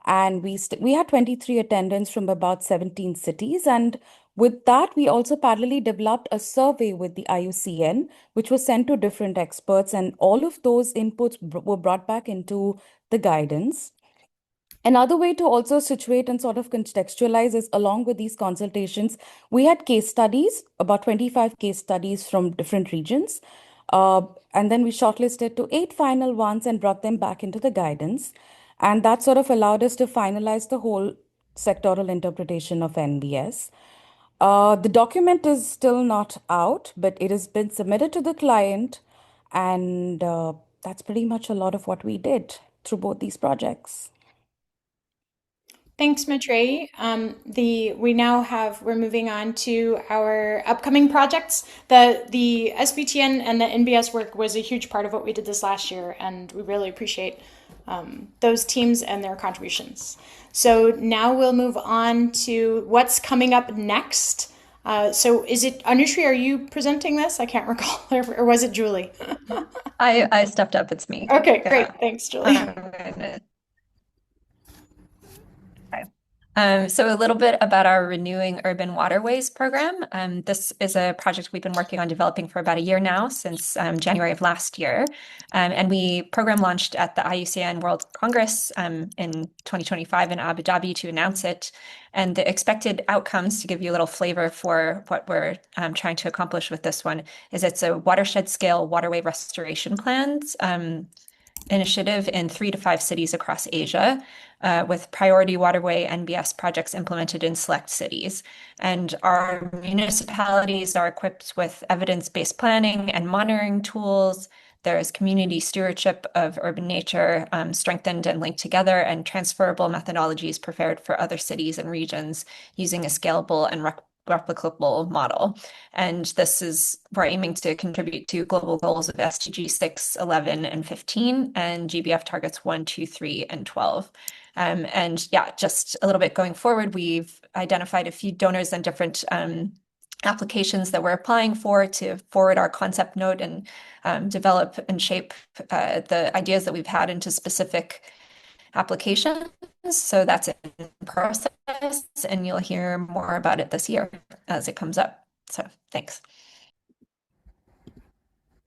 And we had 23 attendants from about 17 cities. And with that, we also parallelly developed a survey with the IUCN, which was sent to different experts. And all of those inputs were brought back into the guidance. Another way to also situate and sort of contextualize is along with these consultations, we had case studies, about 25 case studies from different regions. And then we shortlisted to 8 final ones and brought them back into the guidance. And that sort of allowed us to finalize the whole sectoral interpretation of NBS. The document is still not out, but it has been submitted to the client. And that's pretty much a lot of what we did through both these projects. Thanks, Maitreyi. We're moving on to our upcoming projects. The SBTN and the NBS work was a huge part of what we did this last year, and we really appreciate those teams and their contributions. So now we'll move on to what's coming up next. So is it Anushree, are you presenting this? I can't recall, or was it Julie? I stepped up. It's me. Okay, Yeah. great. Thanks, Julie. So a little bit about our Renewing Urban Waterways program. This is a project we've been working on developing for about a year now, since January of last year. And we program launched at the IUCN World Congress in 2025 in Abu Dhabi to announce it. And the expected outcomes, to give you a little flavor for what we're trying to accomplish with this one, is it's a watershed scale waterway restoration plans initiative in 3 to 5 cities across Asia, with priority waterway NBS projects implemented in select cities. And our municipalities are equipped with evidence-based planning and monitoring tools. There is community stewardship of urban nature strengthened and linked together, and transferable methodologies prepared for other cities and regions using a scalable and replicable model. And this is, we're aiming to contribute to global goals of SDG 6, 11, and 15, and GBF targets 1, 2, 3, and 12. And yeah, just a little bit going forward, we've identified a few donors and different applications that we're applying for to forward our concept note and develop and shape the ideas that we've had into specific applications. So that's in process, and you'll hear more about it this year as it comes up. So thanks.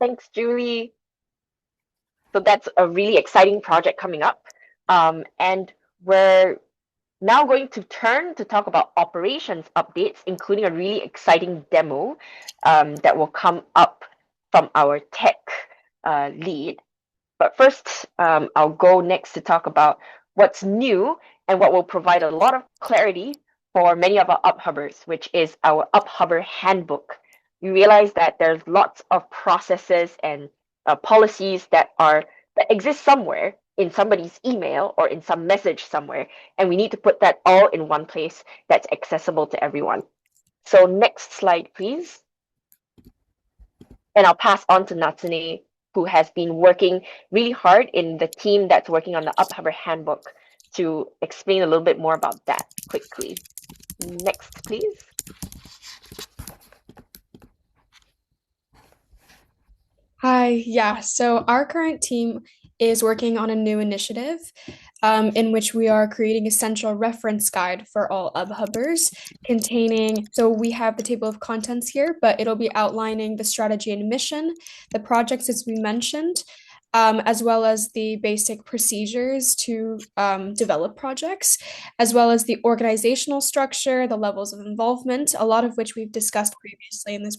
Thanks, Julie. So that's a really exciting project coming up. And we're now going to turn to talk about operations updates, including a really exciting demo that will come up from our tech lead. But first, I'll go next to talk about what's new and what will provide a lot of clarity for many of our UBHubbers, which is our UBHubber handbook. We realize that there's lots of processes and policies that exist somewhere in somebody's email or in some message somewhere, and we need to put that all in one place that's accessible to everyone. So next slide, please. And I'll pass on to Natsune, who has been working really hard in the team that's working on the UBHubber handbook, to explain a little bit more about that quickly. Next, please. Hi, yeah. So our current team is working on a new initiative in which we are creating a central reference guide for all UBHubbers containing, so we have the table of contents here, but it'll be outlining the strategy and mission, the projects as we mentioned, as well as the basic procedures to develop projects, as well as the organizational structure, the levels of involvement, a lot of which we've discussed previously in this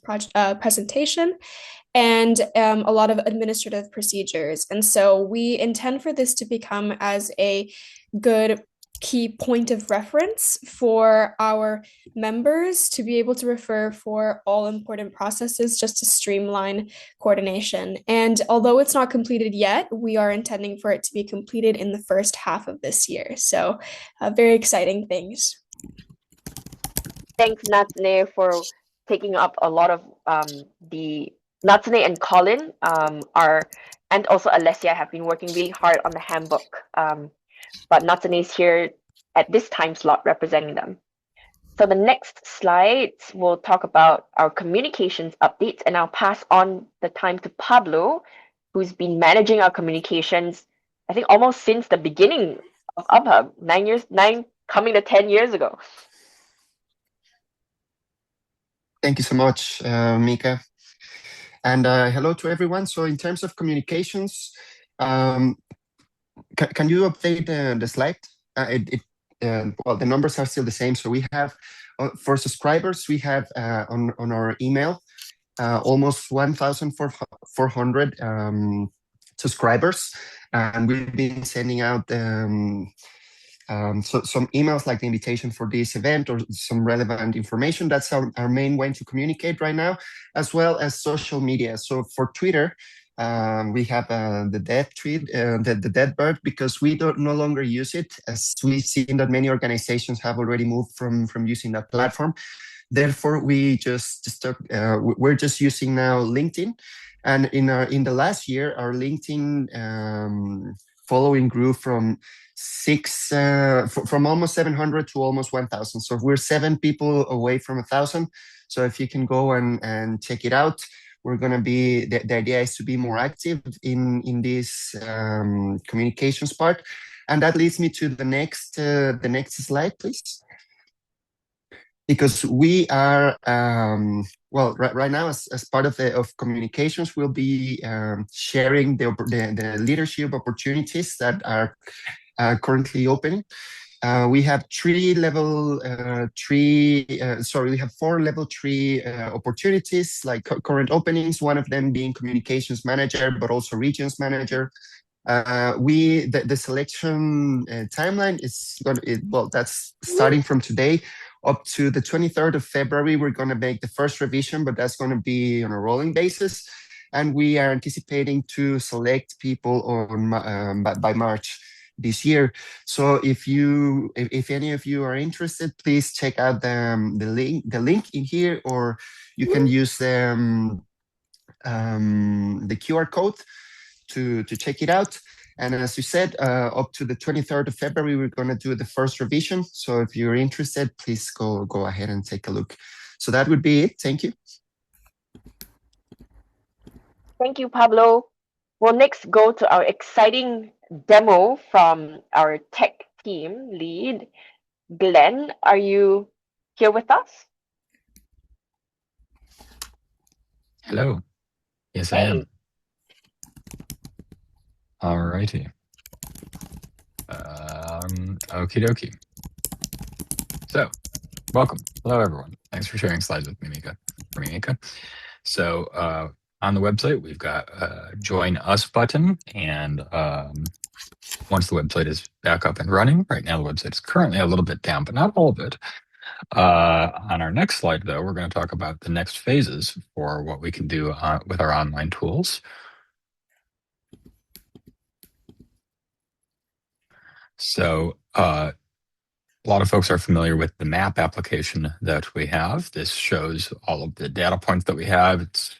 presentation, and a lot of administrative procedures. And so we intend for this to become as a good key point of reference for our members to be able to refer for all important processes, just to streamline coordination. And although it's not completed yet, we are intending for it to be completed in the first half of this year. So very exciting things. Thanks, Natsune, for taking up a lot of the Natsune and Colin and also Alessia have been working really hard on the handbook. But Natsune is here at this time slot representing them. So the next slide, we'll talk about our communications updates, and I'll pass on the time to Pablo, who's been managing our communications, I think almost since the beginning of UBHub, 9 coming to 10 years ago. Thank you so much, Mika. And hello to everyone. So in terms of communications, can you update the slide? Well, the numbers are still the same. So we have, for subscribers, we have on our email almost 1,400 subscribers. And we've been sending out so some emails like the invitation for this event or some relevant information. That's our main way to communicate right now, as well as social media. So for Twitter, we have the dead tweet, the dead bird, because we no longer use it, as we've seen that many organizations have already moved from using that platform. Therefore, we're just using now LinkedIn. And in the last year, our LinkedIn following grew from from almost 700 to almost 1,000. So we're 7 people away from 1,000. So if you can go and check it out, we're going to be, the idea is to be more active in this communications part. And that leads me to the next slide, please. Because we are, well, right now, as part of communications, we'll be sharing the leadership opportunities that are currently opening. We have 4 level 3 opportunities, like current openings, one of them being communications manager, but also regions manager. The selection timeline is that's starting from today up to the 23rd of February. We're going to make the first revision, but that's going to be on a rolling basis. And we are anticipating to select people on by March this year. So if any of you are interested, please check out the link in here, or you can use the QR code to check it out. And as you said, up to the 23rd of February, we're going to do the first revision. So if you're interested, please go ahead and take a look. So that would be it. Thank you. Thank you, Pablo. We'll next go to our exciting demo from our tech team lead. Glenn, are you here with us? Hello. Yes, I am. All righty. Okie dokie. So, welcome. Hello, everyone. Thanks for sharing slides with me, Mika. So, on the website, we've got a Join Us button, and once the website is back up and running, right now the website is currently a little bit down, but not all of it. On our next slide, though, we're going to talk about the next phases for what we can do with our online tools. So a lot of folks are familiar with the map application that we have. This shows all of the data points that we have. It's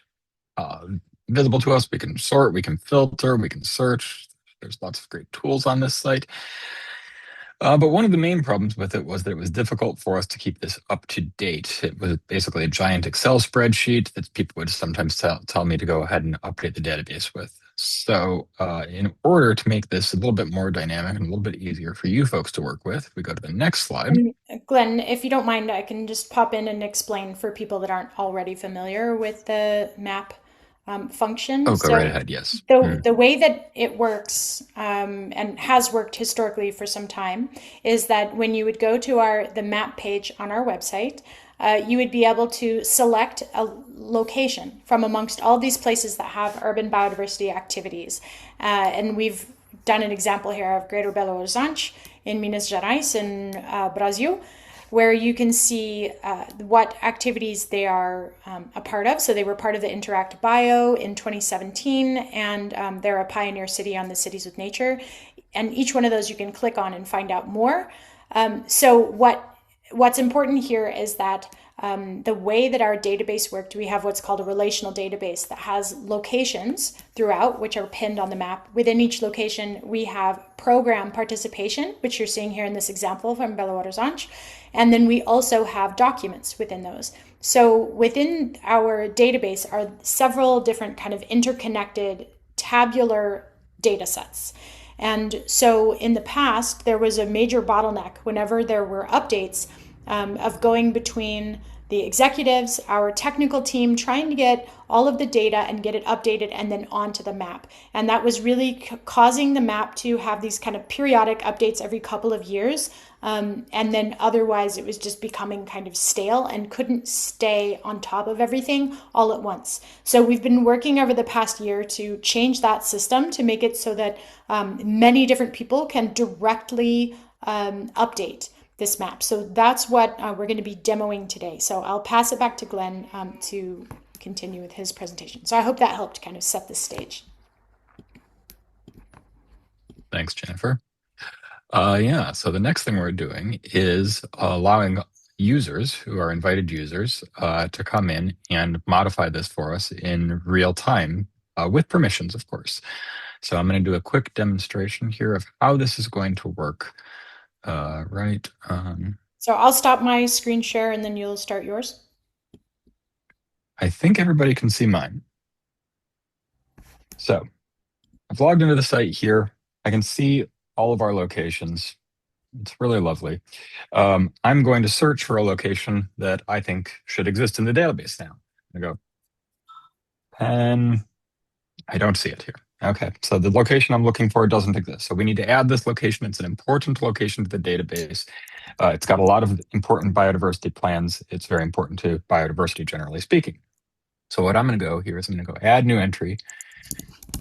visible to us. We can sort, we can filter, we can search. There's lots of great tools on this site. But one of the main problems with it was that it was difficult for us to keep this up to date. It was basically a giant Excel spreadsheet that people would sometimes tell me to go ahead and update the database with. So in order to make this a little bit more dynamic and a little bit easier for you folks to work with, if we go to the next slide. Glenn, if you don't mind, I can just pop in and explain for people that aren't already familiar with the map function. Oh, go right ahead, yes. The way that it works and has worked historically for some time is that when you would go to the map page on our website, you would be able to select a location from amongst all these places that have urban biodiversity activities. And we've done an example here of Greater Belo Horizonte in Minas Gerais in Brazil, where you can see what activities they are a part of. So they were part of the Interact Bio in 2017, and they're a pioneer city on the Cities with Nature. And each one of those you can click on and find out more. So what's important here is that the way that our database worked, we have what's called a relational database that has locations throughout, which are pinned on the map. Within each location, we have program participation, which you're seeing here in this example from Belo Horizonte. And then we also have documents within those. So within our database are several different kind of interconnected tabular data sets. And so in the past, there was a major bottleneck whenever there were updates of going between the executives, our technical team, trying to get all of the data and get it updated and then onto the map. And that was really causing the map to have these kind of periodic updates every couple of years. And then otherwise it was just becoming kind of stale and couldn't stay on top of everything all at once. So we've been working over the past year to change that system to make it so that many different people can directly update this map. So that's what we're going to be demoing today. So I'll pass it back to Glenn to continue with his presentation. So I hope that helped kind of set the stage. Thanks, Jennifer. Yeah, so the next thing we're doing is allowing users who are invited users to come in and modify this for us in real time with permissions, of course. So I'm going to do a quick demonstration here of how this is going to work. Right. So I'll stop my screen share and then you'll start yours. I think everybody can see mine. So I've logged into the site here. I can see all of our locations. It's really lovely. I'm going to search for a location that I think should exist in the database now. I go pen. I don't see it here. Okay, so the location I'm looking for doesn't exist. So we need to add this location. It's an important location to the database. It's got a lot of important biodiversity plans. It's very important to biodiversity, generally speaking. So what I'm going to go here is I'm going to go add new entry.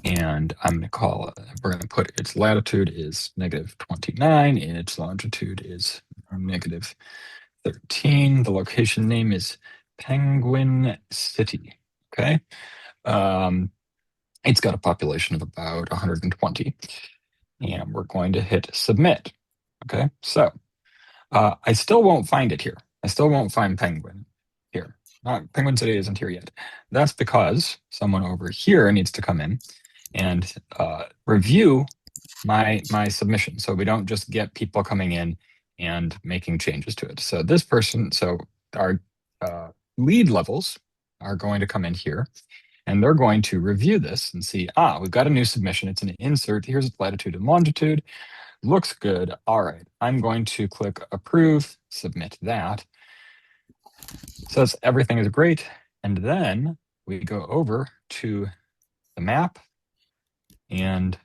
And I'm going to call, we're going to put its latitude is -29, and its longitude is -13. The location name is Penguin City. Okay. It's got a population of about 120. And we're going to hit submit. Okay. So I still won't find it here. I still won't find Penguin here. Penguin City isn't here yet. That's because someone over here needs to come in and review my submission. So we don't just get people coming in and making changes to it. So this person, so our lead levels are going to come in here and they're going to review this and see, we've got a new submission. It's an insert. Here's its latitude and longitude. Looks good. All right. I'm going to click approve, submit that. Says everything is great. And then we go over to the map and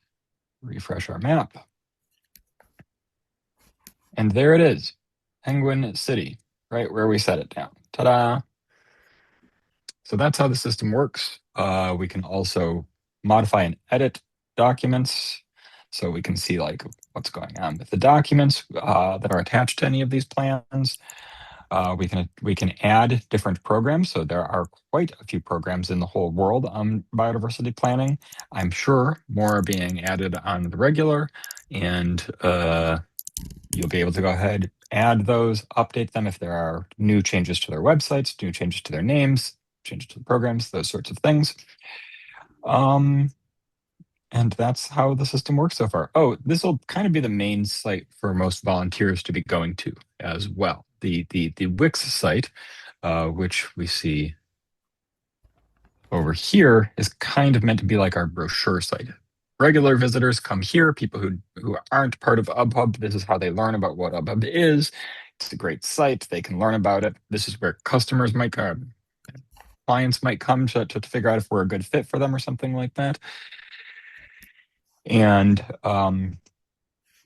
refresh our map. And there it is, Penguin City, right where we set it down. Ta-da! So that's how the system works. We can also modify and edit documents. So we can see like what's going on with the documents that are attached to any of these plans. We can add different programs. So there are quite a few programs in the whole world on biodiversity planning. I'm sure more are being added on the regular, and you'll be able to go ahead, add those, update them if there are new changes to their websites, new changes to their names, changes to the programs, those sorts of things. And that's how the system works so far. Oh, this will kind of be the main site for most volunteers to be going to as well. The Wix site, which we see over here, is kind of meant to be like our brochure site. Regular visitors come here, people who aren't part of UBHub, this is how they learn about what UBHub is. It's a great site, they can learn about it. This is where customers might come, clients might come to figure out if we're a good fit for them or something like that. And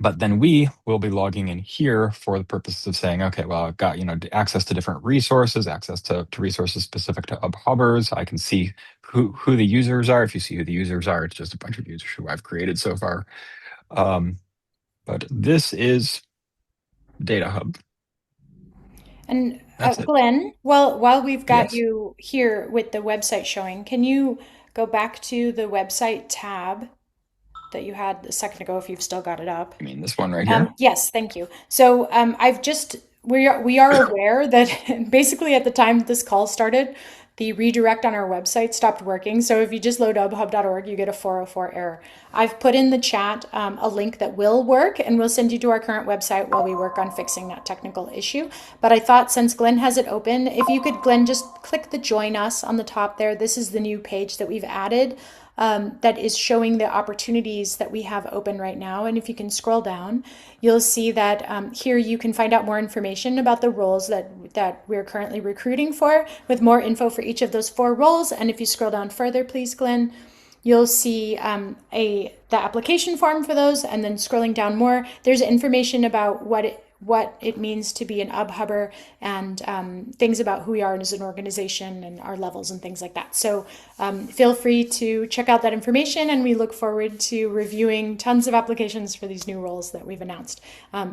but then we will be logging in here for the purposes of saying, okay, well, I've got access to different resources, access to resources specific to UBHubbers. I can see who the users are. If you see who the users are, it's just a bunch of users who I've created so far. But this is Data Hub. And Glenn, while we've got you here with the website showing, can you go back to the website tab that you had a second ago if you've still got it up? I mean, this one right here? Yes, thank you. So we are aware that basically at the time this call started, the redirect on our website stopped working. So if you just load ubhub.org, you get a 404 error. I've put in the chat a link that will work, and we'll send you to our current website while we work on fixing that technical issue. But I thought since Glenn has it open, if you could, Glenn, just click the join us on the top there. This is the new page that we've added that is showing the opportunities that we have open right now. And if you can scroll down, you'll see that here you can find out more information about the roles that we're currently recruiting for, with more info for each of those 4 roles. And if you scroll down further, please, Glenn, you'll see the application form for those. And then scrolling down more, there's information about what it means to be an UBHubber and things about who we are as an organization and our levels and things like that. So feel free to check out that information, and we look forward to reviewing tons of applications for these new roles that we've announced.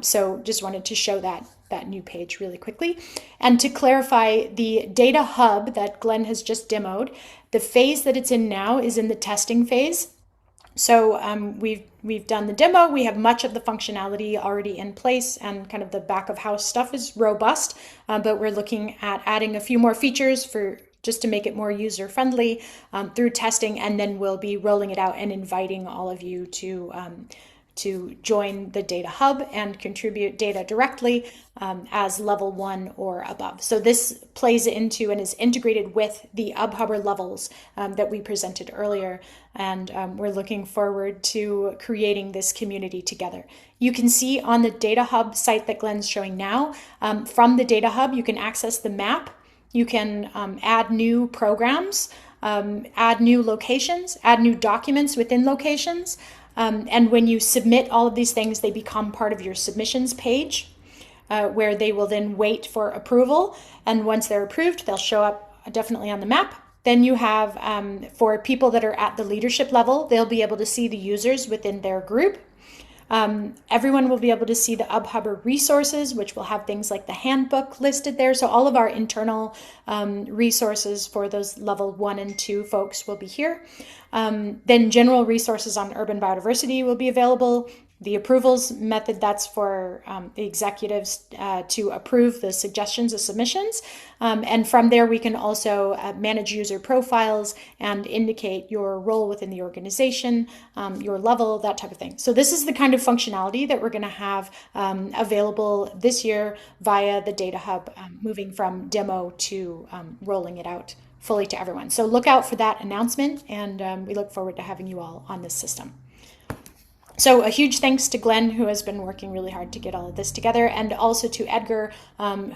So just wanted to show that new page really quickly. And to clarify, the data hub that Glenn has just demoed, the phase that it's in now is in the testing phase. So we've done the demo. We have much of the functionality already in place, and kind of the back of house stuff is robust. But we're looking at adding a few more features just to make it more user-friendly through testing, and then we'll be rolling it out and inviting all of you to join the Data Hub and contribute data directly as level 1 or above. So this plays into and is integrated with the UBHubber levels that we presented earlier, and we're looking forward to creating this community together. You can see on the Data Hub site that Glenn's showing now, from the Data Hub, you can access the map, you can add new programs, add new locations, add new documents within locations. And when you submit all of these things, they become part of your submissions page, where they will then wait for approval. And once they're approved, they'll show up definitely on the map. Then you have, for people that are at the leadership level, they'll be able to see the users within their group. Everyone will be able to see the UBHubber resources, which will have things like the handbook listed there. So all of our internal resources for those level 1 and 2 folks will be here. Then general resources on urban biodiversity will be available. The approvals method, that's for the executives to approve the suggestions of submissions. And from there, we can also manage user profiles and indicate your role within the organization, your level, that type of thing. So this is the kind of functionality that we're going to have available this year via the Data Hub, moving from demo to rolling it out fully to everyone. So look out for that announcement, and we look forward to having you all on this system. So a huge thanks to Glenn, who has been working really hard to get all of this together, and also to Edgar,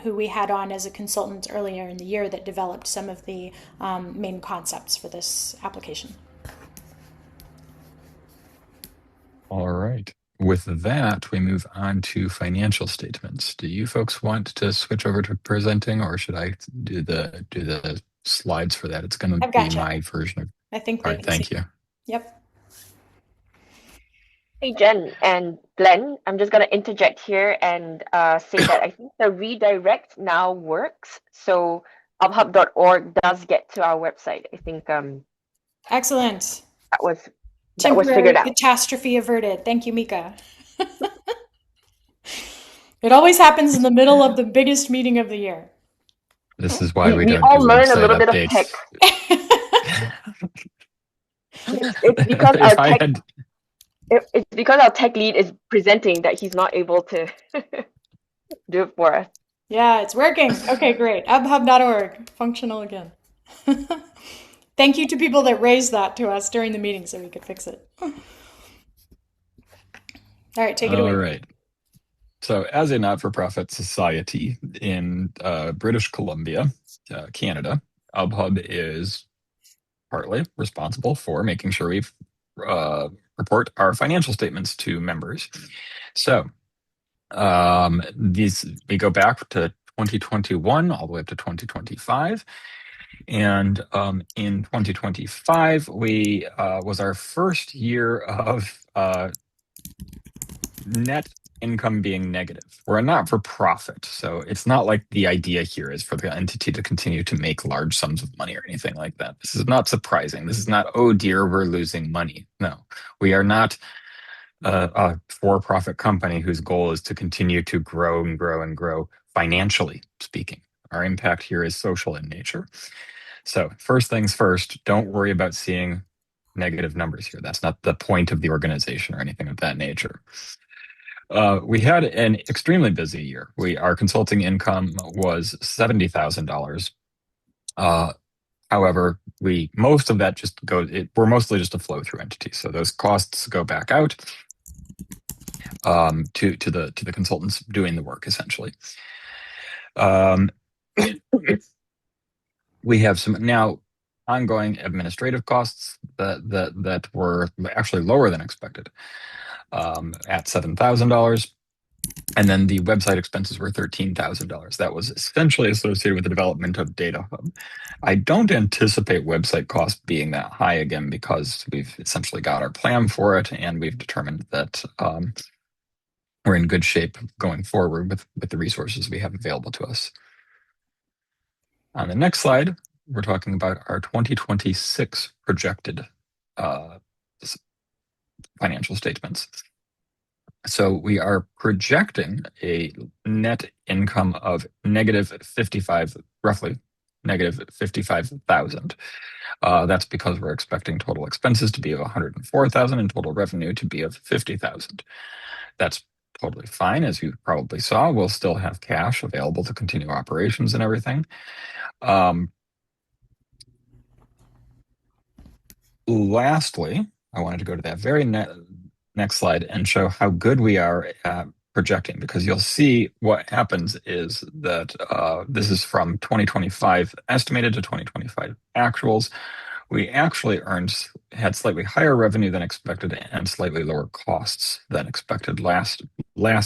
who we had on as a consultant earlier in the year that developed some of the main concepts for this application. All right. With that, we move on to financial statements. Do you folks want to switch over to presenting, or should I do the slides for that? It's going to be my version of. I think. All right. Thank you. Yep. Hey, Jen and Glenn, I'm just going to interject here and say that I think the redirect now works. So ubhub.org does get to our website. I think excellent. That was figured out. Catastrophe averted. Thank you, Mika. It always happens in the middle of the biggest meeting of the year. This is why we don't all do learn a website little updates. Bit of tech. It's because our tech. It's because our tech lead is presenting that he's not able to do it for us. Yeah, it's working. Okay, great. ubhub.org, functional again. Thank you to people that raised that to us during the meeting so we could fix it. All right, take it away. All right. So as a not-for-profit society in British Columbia, Canada, UBHub is partly responsible for making sure we report our financial statements to members. So we go back to 2021 all the way up to 2025. And in 2025, we was our first year of net income being negative. We're a not-for-profit, so it's not like the idea here is for the entity to continue to make large sums of money or anything like that. This is not surprising. This is not, oh dear, we're losing money. No, we are not a for-profit company whose goal is to continue to grow and grow and grow financially speaking. Our impact here is social in nature. So first things first, don't worry about seeing negative numbers here. That's not the point of the organization or anything of that nature. We had an extremely busy year. Our consulting income was $70,000. However, most of that just goes. We're mostly just a flow-through entity, so those costs go back out to the consultants doing the work essentially. We have some now ongoing administrative costs that were actually lower than expected. At $7,000. And then the website expenses were $13,000. That was essentially associated with the development of Data Hub. I don't anticipate website costs being that high again because we've essentially got our plan for it and we've determined that we're in good shape going forward with the resources we have available to us. On the next slide, we're talking about our 2026 projected financial statements. So we are projecting a net income of negative 55, roughly negative 55,000. That's because we're expecting total expenses to be of 104,000 and total revenue to be of 50,000. That's totally fine. As you probably saw, we'll still have cash available to continue operations and everything. Lastly, I wanted to go to that very next slide and show how good we are at projecting, because you'll see what happens is that this is from 2025 estimated to 2025 actuals. We actually had slightly higher revenue than expected and slightly lower costs than expected last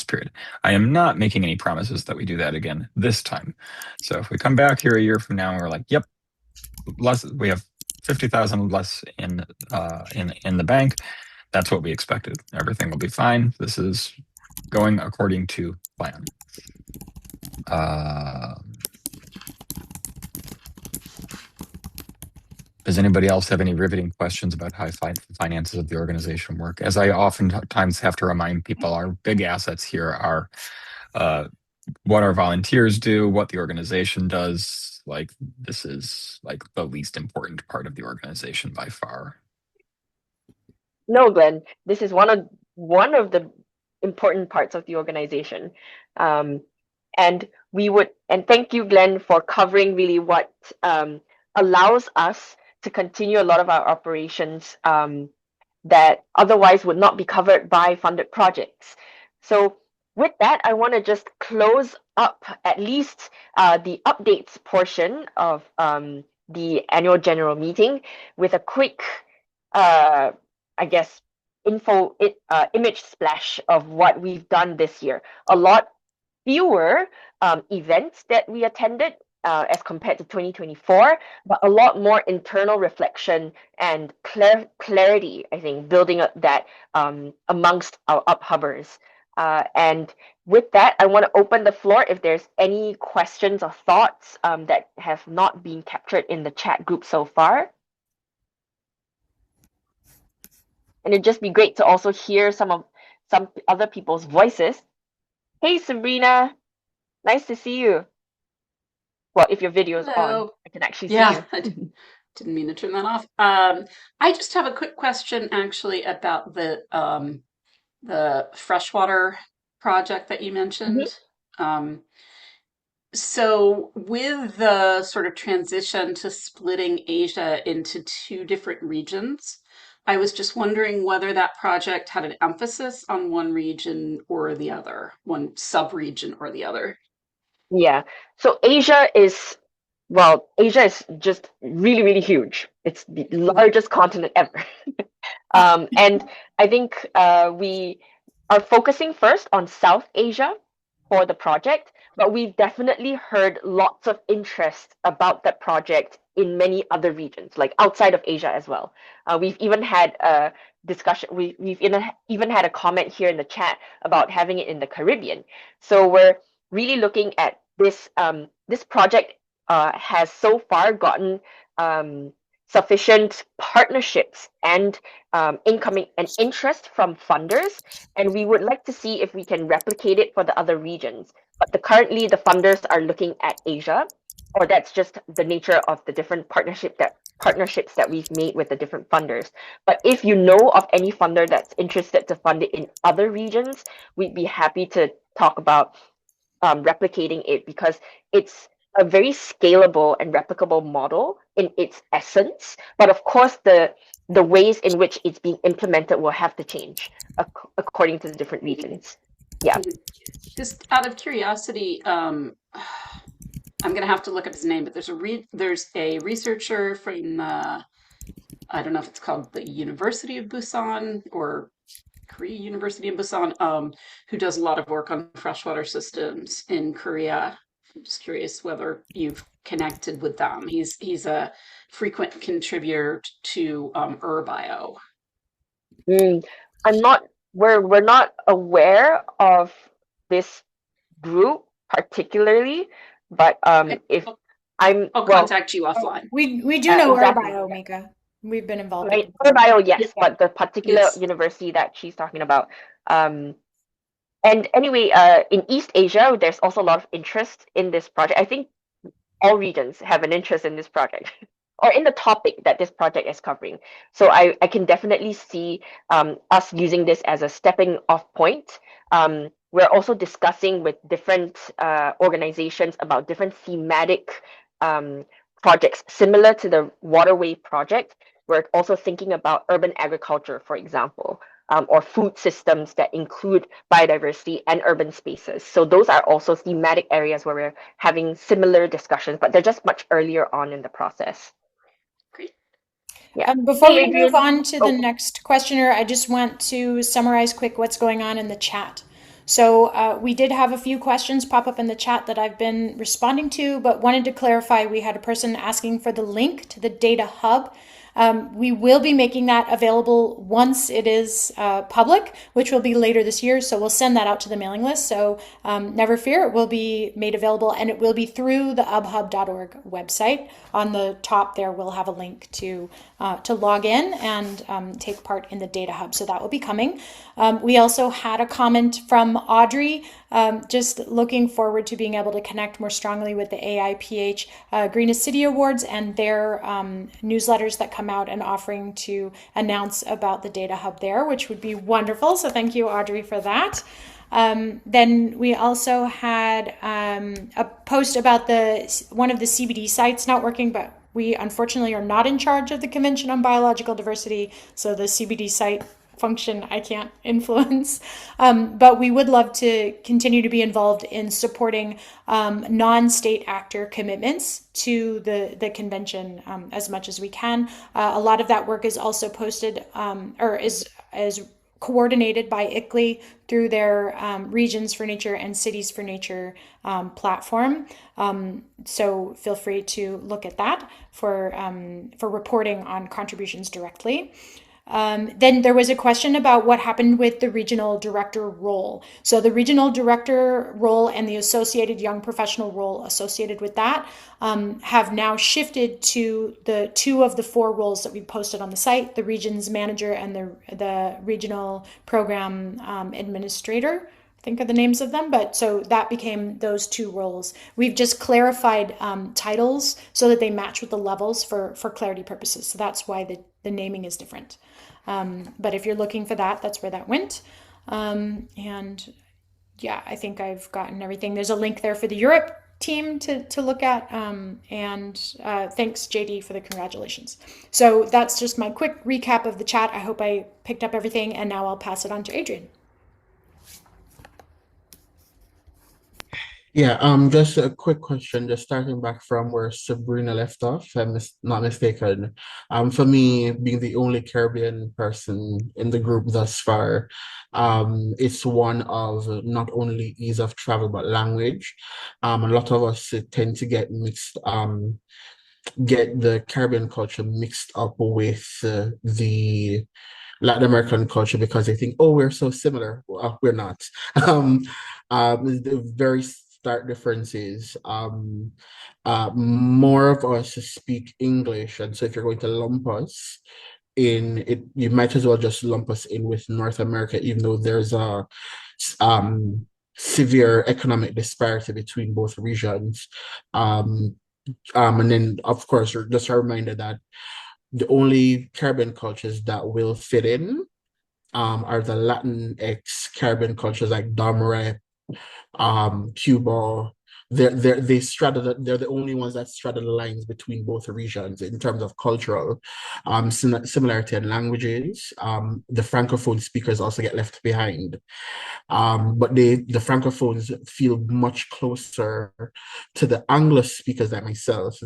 period. I am not making any promises that we do that again this time. So if we come back here a year from now and we're like, yep, we have 50,000 less in the bank, that's what we expected. Everything will be fine. This is going according to plan. Does anybody else have any riveting questions about how finances of the organization work? As I oftentimes have to remind people, our big assets here are what our volunteers do, what the organization does. Like, this is like the least important part of the organization by far. No, Glenn, this is one of the important parts of the organization. And thank you, Glenn, for covering really what allows us to continue a lot of our operations that otherwise would not be covered by funded projects. So with that, I want to just close up at least the updates portion of the annual general meeting with a quick, I guess, image splash of what we've done this year. A lot fewer events that we attended as compared to 2024, but a lot more internal reflection and clarity, I think, building up that amongst our UBHubbers. And with that, I want to open the floor if there's any questions or thoughts that have not been captured in the chat group so far. And it'd just be great to also hear some other people's voices. Hey, Sabrina, nice to see you. Well, if your video is on, I can actually see you. I didn't mean to turn that off. I just have a quick question, actually, about the freshwater project that you mentioned. So with the sort of transition to splitting Asia into two different regions, I was just wondering whether that project had an emphasis on one region or the other, one sub-region or the other. Yeah. So Asia is just really, really huge. It's the largest continent ever. And I think we are focusing first on South Asia for the project, but we've definitely heard lots of interest about that project in many other regions, like outside of Asia as well. We've even had a discussion, we've even had a comment here in the chat about having it in the Caribbean. So we're really looking at this. This project has so far gotten sufficient partnerships and incoming and interest from funders, and we would like to see if we can replicate it for the other regions. But currently the funders are looking at Asia, or that's just the nature of the different partnerships that we've made with the different funders. But if you know of any funder that's interested to fund it in other regions, we'd be happy to talk about replicating it, because it's a very scalable and replicable model in its essence. But of course, the ways in which it's being implemented will have to change according to the different regions. Yeah. Just out of curiosity, I'm going to have to look up his name, but there's a researcher from I don't know if it's called the University of Busan or Korea University in Busan, who does a lot of work on freshwater systems in Korea. I'm just curious whether you've connected with them. He's a frequent contributor to URBio. We're not aware of this group particularly, but if I'll contact you offline. We do know URBio, Mika. We've been involved. Right, URBio, yes, but the particular university that she's talking about. And anyway, in East Asia, there's also a lot of interest in this project. I think all regions have an interest in this project or in the topic that this project is covering. So I can definitely see us using this as a stepping off point. We're also discussing with different organizations about different thematic projects similar to the waterway project. We're also thinking about urban agriculture, for example, or food systems that include biodiversity and urban spaces. So those are also thematic areas where we're having similar discussions, but they're just much earlier on in the process. Great. Yeah. Before Hey, we move Adrian. on to the next questioner, I just want to summarize quick what's going on in the chat. So we did have a few questions pop up in the chat that I've been responding to, but wanted to clarify we had a person asking for the link to the data hub. We will be making that available once it is public, which will be later this year. So we'll send that out to the mailing list. So never fear, it will be made available, and it will be through the ubhub.org website. On the top there, we'll have a link to log in and take part in the data hub. So that will be coming. We also had a comment from Audrey, just looking forward to being able to connect more strongly with the AIPH Greenest City Awards and their newsletters that come out and offering to announce about the data hub there, which would be wonderful. So thank you, Audrey, for that. Then we also had a post about one of the CBD sites not working, but we unfortunately are not in charge of the Convention on Biological Diversity, so the CBD site function I can't influence. But we would love to continue to be involved in supporting non-state actor commitments to the convention as much as we can. A lot of that work is also posted or is coordinated by ICLEI through their Regions for Nature and Cities for Nature platform. So feel free to look at that for reporting on contributions directly. Then there was a question about what happened with the regional director role. So the regional director role and the associated young professional role associated with that have now shifted to the 2 of the 4 roles that we posted on the site, the regions manager and the regional program administrator. Think of the names of them, but so that became those 2 roles. We've just clarified titles so that they match with the levels for clarity purposes. So that's why the naming is different. But if you're looking for that, that's where that went. And yeah, I think I've gotten everything. There's a link there for the Europe team to look at. And thanks, JD, for the congratulations. So that's just my quick recap of the chat. I hope I picked up everything, and now I'll pass it on to Adrian. Yeah, just a quick question, just starting back from where Sabrina left off, if I'm not mistaken. For me, being the only Caribbean person in the group thus far, it's one of not only ease of travel, but language. A lot of us tend to get get the Caribbean culture mixed up with the Latin American culture because they think, oh, we're so similar. Well, we're not. The very stark differences. More of us speak English, and so if you're going to lump us in it, you might as well just lump us in with North America, even though there's a severe economic disparity between both regions. And then, of course, just a reminder that the only Caribbean cultures that will fit in are the Latinx Caribbean cultures like Dominican, Cuba. They straddle. They're the only ones that straddle the lines between both regions in terms of cultural similarity and languages. The francophone speakers also get left behind, but the francophones feel much closer to the Anglo speakers like myself,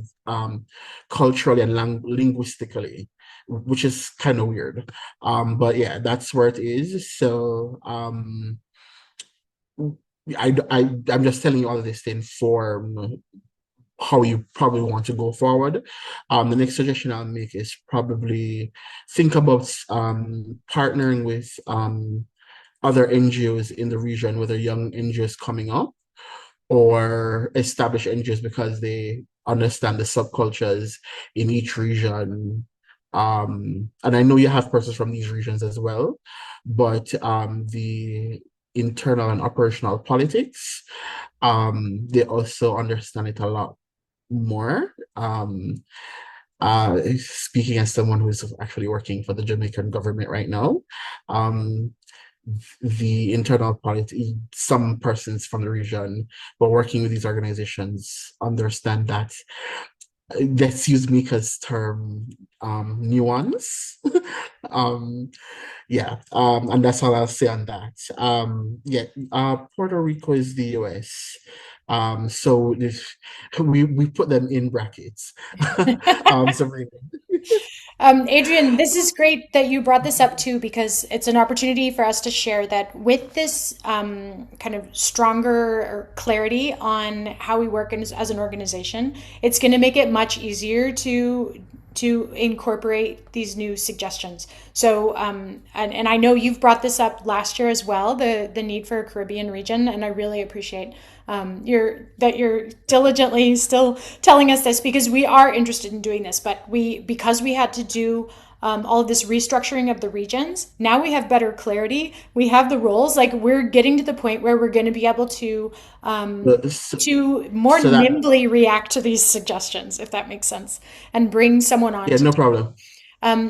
culturally and linguistically, which is kind of weird. But yeah, that's where it is. So I'm just telling you all of this to inform how you probably want to go forward. The next suggestion I'll make is probably think about partnering with other NGOs in the region, whether young NGOs coming up or established NGOs because they understand the subcultures in each region. And I know you have persons from these regions as well, but the internal and operational politics, they also understand it a lot more. Speaking as someone who's actually working for the Jamaican government right now, um, the internal politics, some persons from the region, but working with these organizations, understand that let's use Mika's term, nuance. um, and that's all I'll say on that. Puerto Rico is the US. So this, we put them in brackets. So Adrian, this is great that you brought this up too, because it's an opportunity for us to share that with this kind of stronger clarity on how we work as an organization, it's going to make it much easier to incorporate these new suggestions. So, and I know you've brought this up last year as well, the need for a Caribbean region, and I really appreciate you're diligently still telling us this, because we are interested in doing this, but because we had to do all of this restructuring of the regions, now we have better clarity. We have the roles. Like, we're getting to the point where we're going to be able so, to more so that nimbly react to these suggestions, if that makes sense, and bring someone on yeah, to no do problem.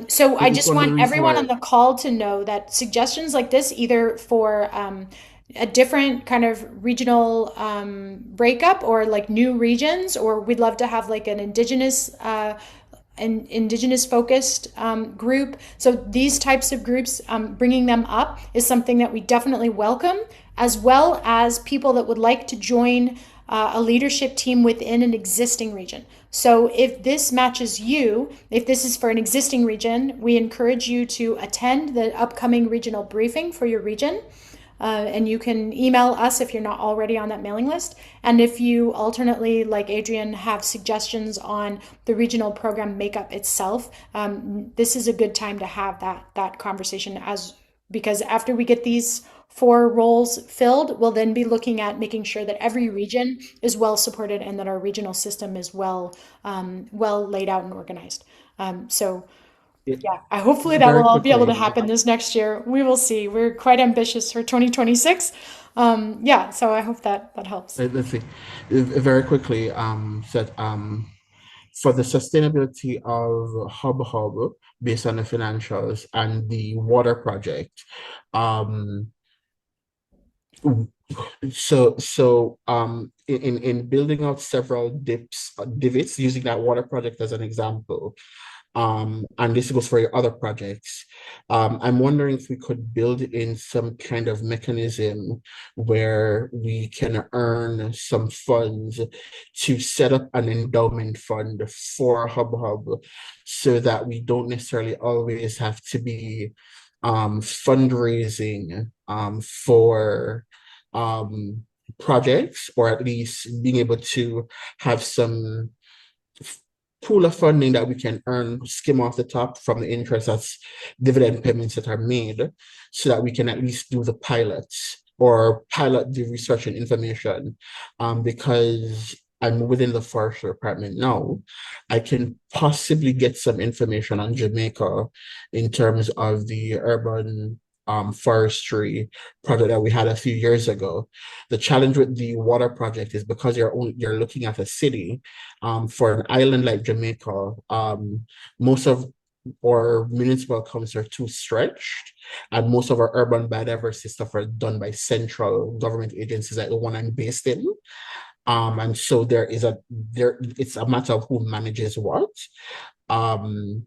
so I It's just one of the want reasons everyone why on the call to know that suggestions like this, either for a different kind of regional breakup, or like new regions, or we'd love to have like an indigenous focused group. So these types of groups, bringing them up is something that we definitely welcome, as well as people that would like to join a leadership team within an existing region. So if this matches you, if this is for an existing region, we encourage you to attend the upcoming regional briefing for your region. And you can email us if you're not already on that mailing list. And if you alternately, like Adrian, have suggestions on the regional program makeup itself, this is a good time to have that conversation, because after we get these 4 roles filled, we'll then be looking at making sure that every region is well supported and that our regional system is well laid out and organized. So it, yeah, hopefully that will very all be able to quickly, happen this next year. We will see. We're quite ambitious for 2026. Yeah, so I hope that helps. let's see, very quickly, for the sustainability of Hub based on the financials and the water project, um, in building out several divots, using that water project as an example, and this goes for your other projects. I'm wondering if we could build in some kind of mechanism where we can earn some funds to set up an endowment fund for Hub, so that we don't necessarily always have to be fundraising for um, projects, or at least being able to have some pool of funding that we can earn, skim off the top from the interest as dividend payments that are made, so that we can at least do the pilots or pilot the research and information. Because I'm within the forestry department now, I can possibly get some information on Jamaica in terms of the urban forestry project that we had a few years ago. The challenge with the water project is because you're looking at a city, for an island like Jamaica, most of our municipal counties are too stretched, and most of our urban biodiversity stuff are done by central government agencies like the one I'm based in. And so it's a matter of who manages what. Um,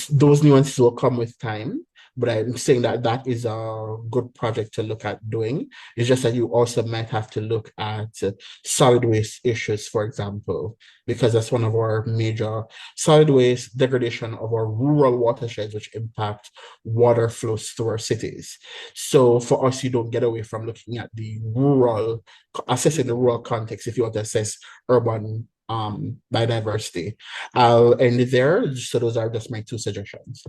those nuances will come with time, but I'm saying that that is a good project to look at doing. It's just that you also might have to look at solid waste issues, for example, because that's one of our major solid waste degradation of our rural watersheds, which impact water flows through our cities. So for us, you don't get away from looking at the rural, assessing the rural context if you want to assess urban biodiversity. I'll end it there. So those are just my 2 suggestions.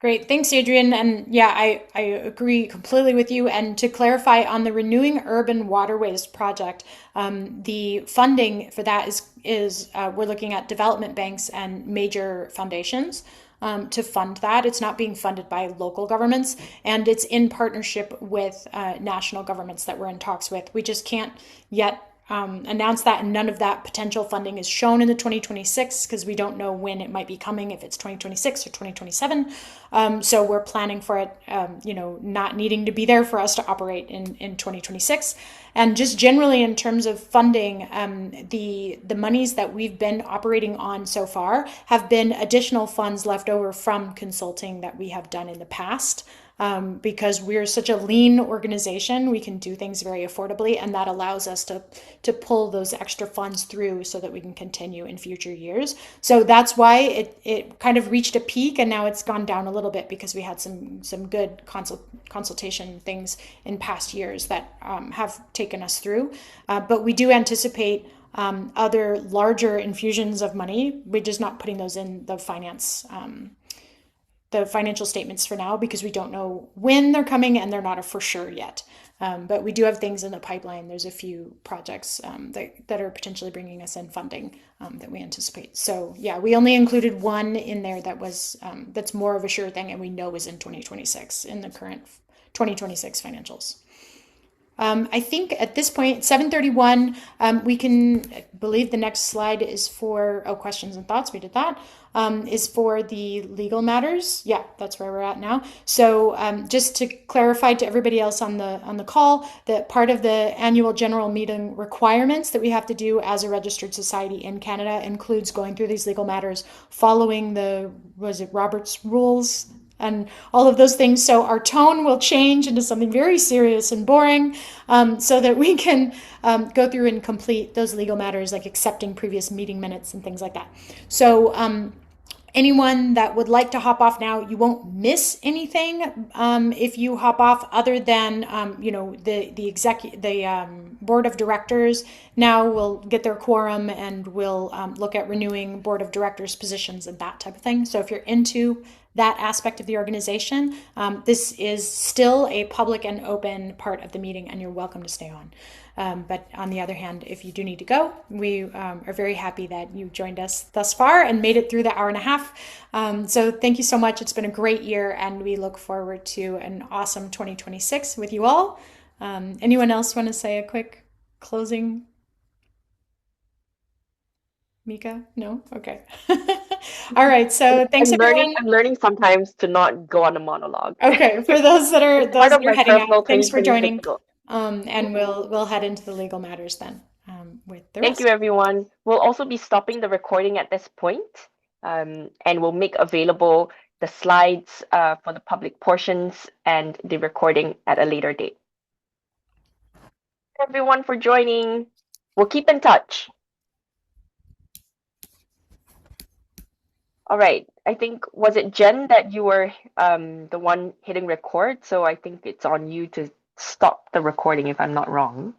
Great. Thanks, Adrian. And yeah, I agree completely with you. And to clarify on the Renewing Urban Waterways project, the funding for that is we're looking at development banks and major foundations to fund that. It's not being funded by local governments, and it's in partnership with national governments that we're in talks with. We just can't yet announced that, and none of that potential funding is shown in the 2026 because we don't know when it might be coming, if it's 2026 or 2027. So we're planning for it, not needing to be there for us to operate in 2026. And just generally in terms of funding, the monies that we've been operating on so far have been additional funds left over from consulting that we have done in the past. Because we're such a lean organization, we can do things very affordably, and that allows us to pull those extra funds through so that we can continue in future years. So that's why it kind of reached a peak, and now it's gone down a little bit because we had some good consultation things in past years that have taken us through. But we do anticipate other larger infusions of money. We're just not putting those in the financial statements for now because we don't know when they're coming and they're not a for sure yet. But we do have things in the pipeline. There's a few projects that are potentially bringing us in funding that we anticipate. So yeah, we only included one in there that was that's more of a sure thing, and we know is in 2026 in the current 2026 financials. I think at this point, 7:31, we can believe the next slide is for questions and thoughts. We did that. Is for the legal matters. Yeah, that's where we're at now. So just to clarify to everybody else on the call, that part of the annual general meeting requirements that we have to do as a registered society in Canada includes going through these legal matters, following Robert's rules and all of those things. So our tone will change into something very serious and boring, so that we can go through and complete those legal matters, like accepting previous meeting minutes and things like that. So anyone that would like to hop off now, you won't miss anything if you hop off, other than the board of directors now will get their quorum and will look at renewing board of directors positions and that type of thing. So if you're into that aspect of the organization, this is still a public and open part of the meeting, and you're welcome to stay on. But on the other hand, if you do need to go, we are very happy that you joined us thus far and made it through the hour and a half. So thank you so much. It's been a great year, and we look forward to an awesome 2026 with you all. Anyone else want to say a quick closing? Mika? No? Okay. All right. So thanks, everyone. I'm learning sometimes to not go on a monologue. Okay. For those that are part of my heading personal out, thanks for 2026 joining. goal. And we'll head into the legal matters then with the rest. Thank you, everyone. We'll also be stopping the recording at this point, and we'll make available the slides for the public portions and the recording at a later date. Thank you, everyone, for joining. We'll keep in touch. All right. I think, was it Jen that you were the one hitting record? So I think it's on you to stop the recording if I'm not wrong.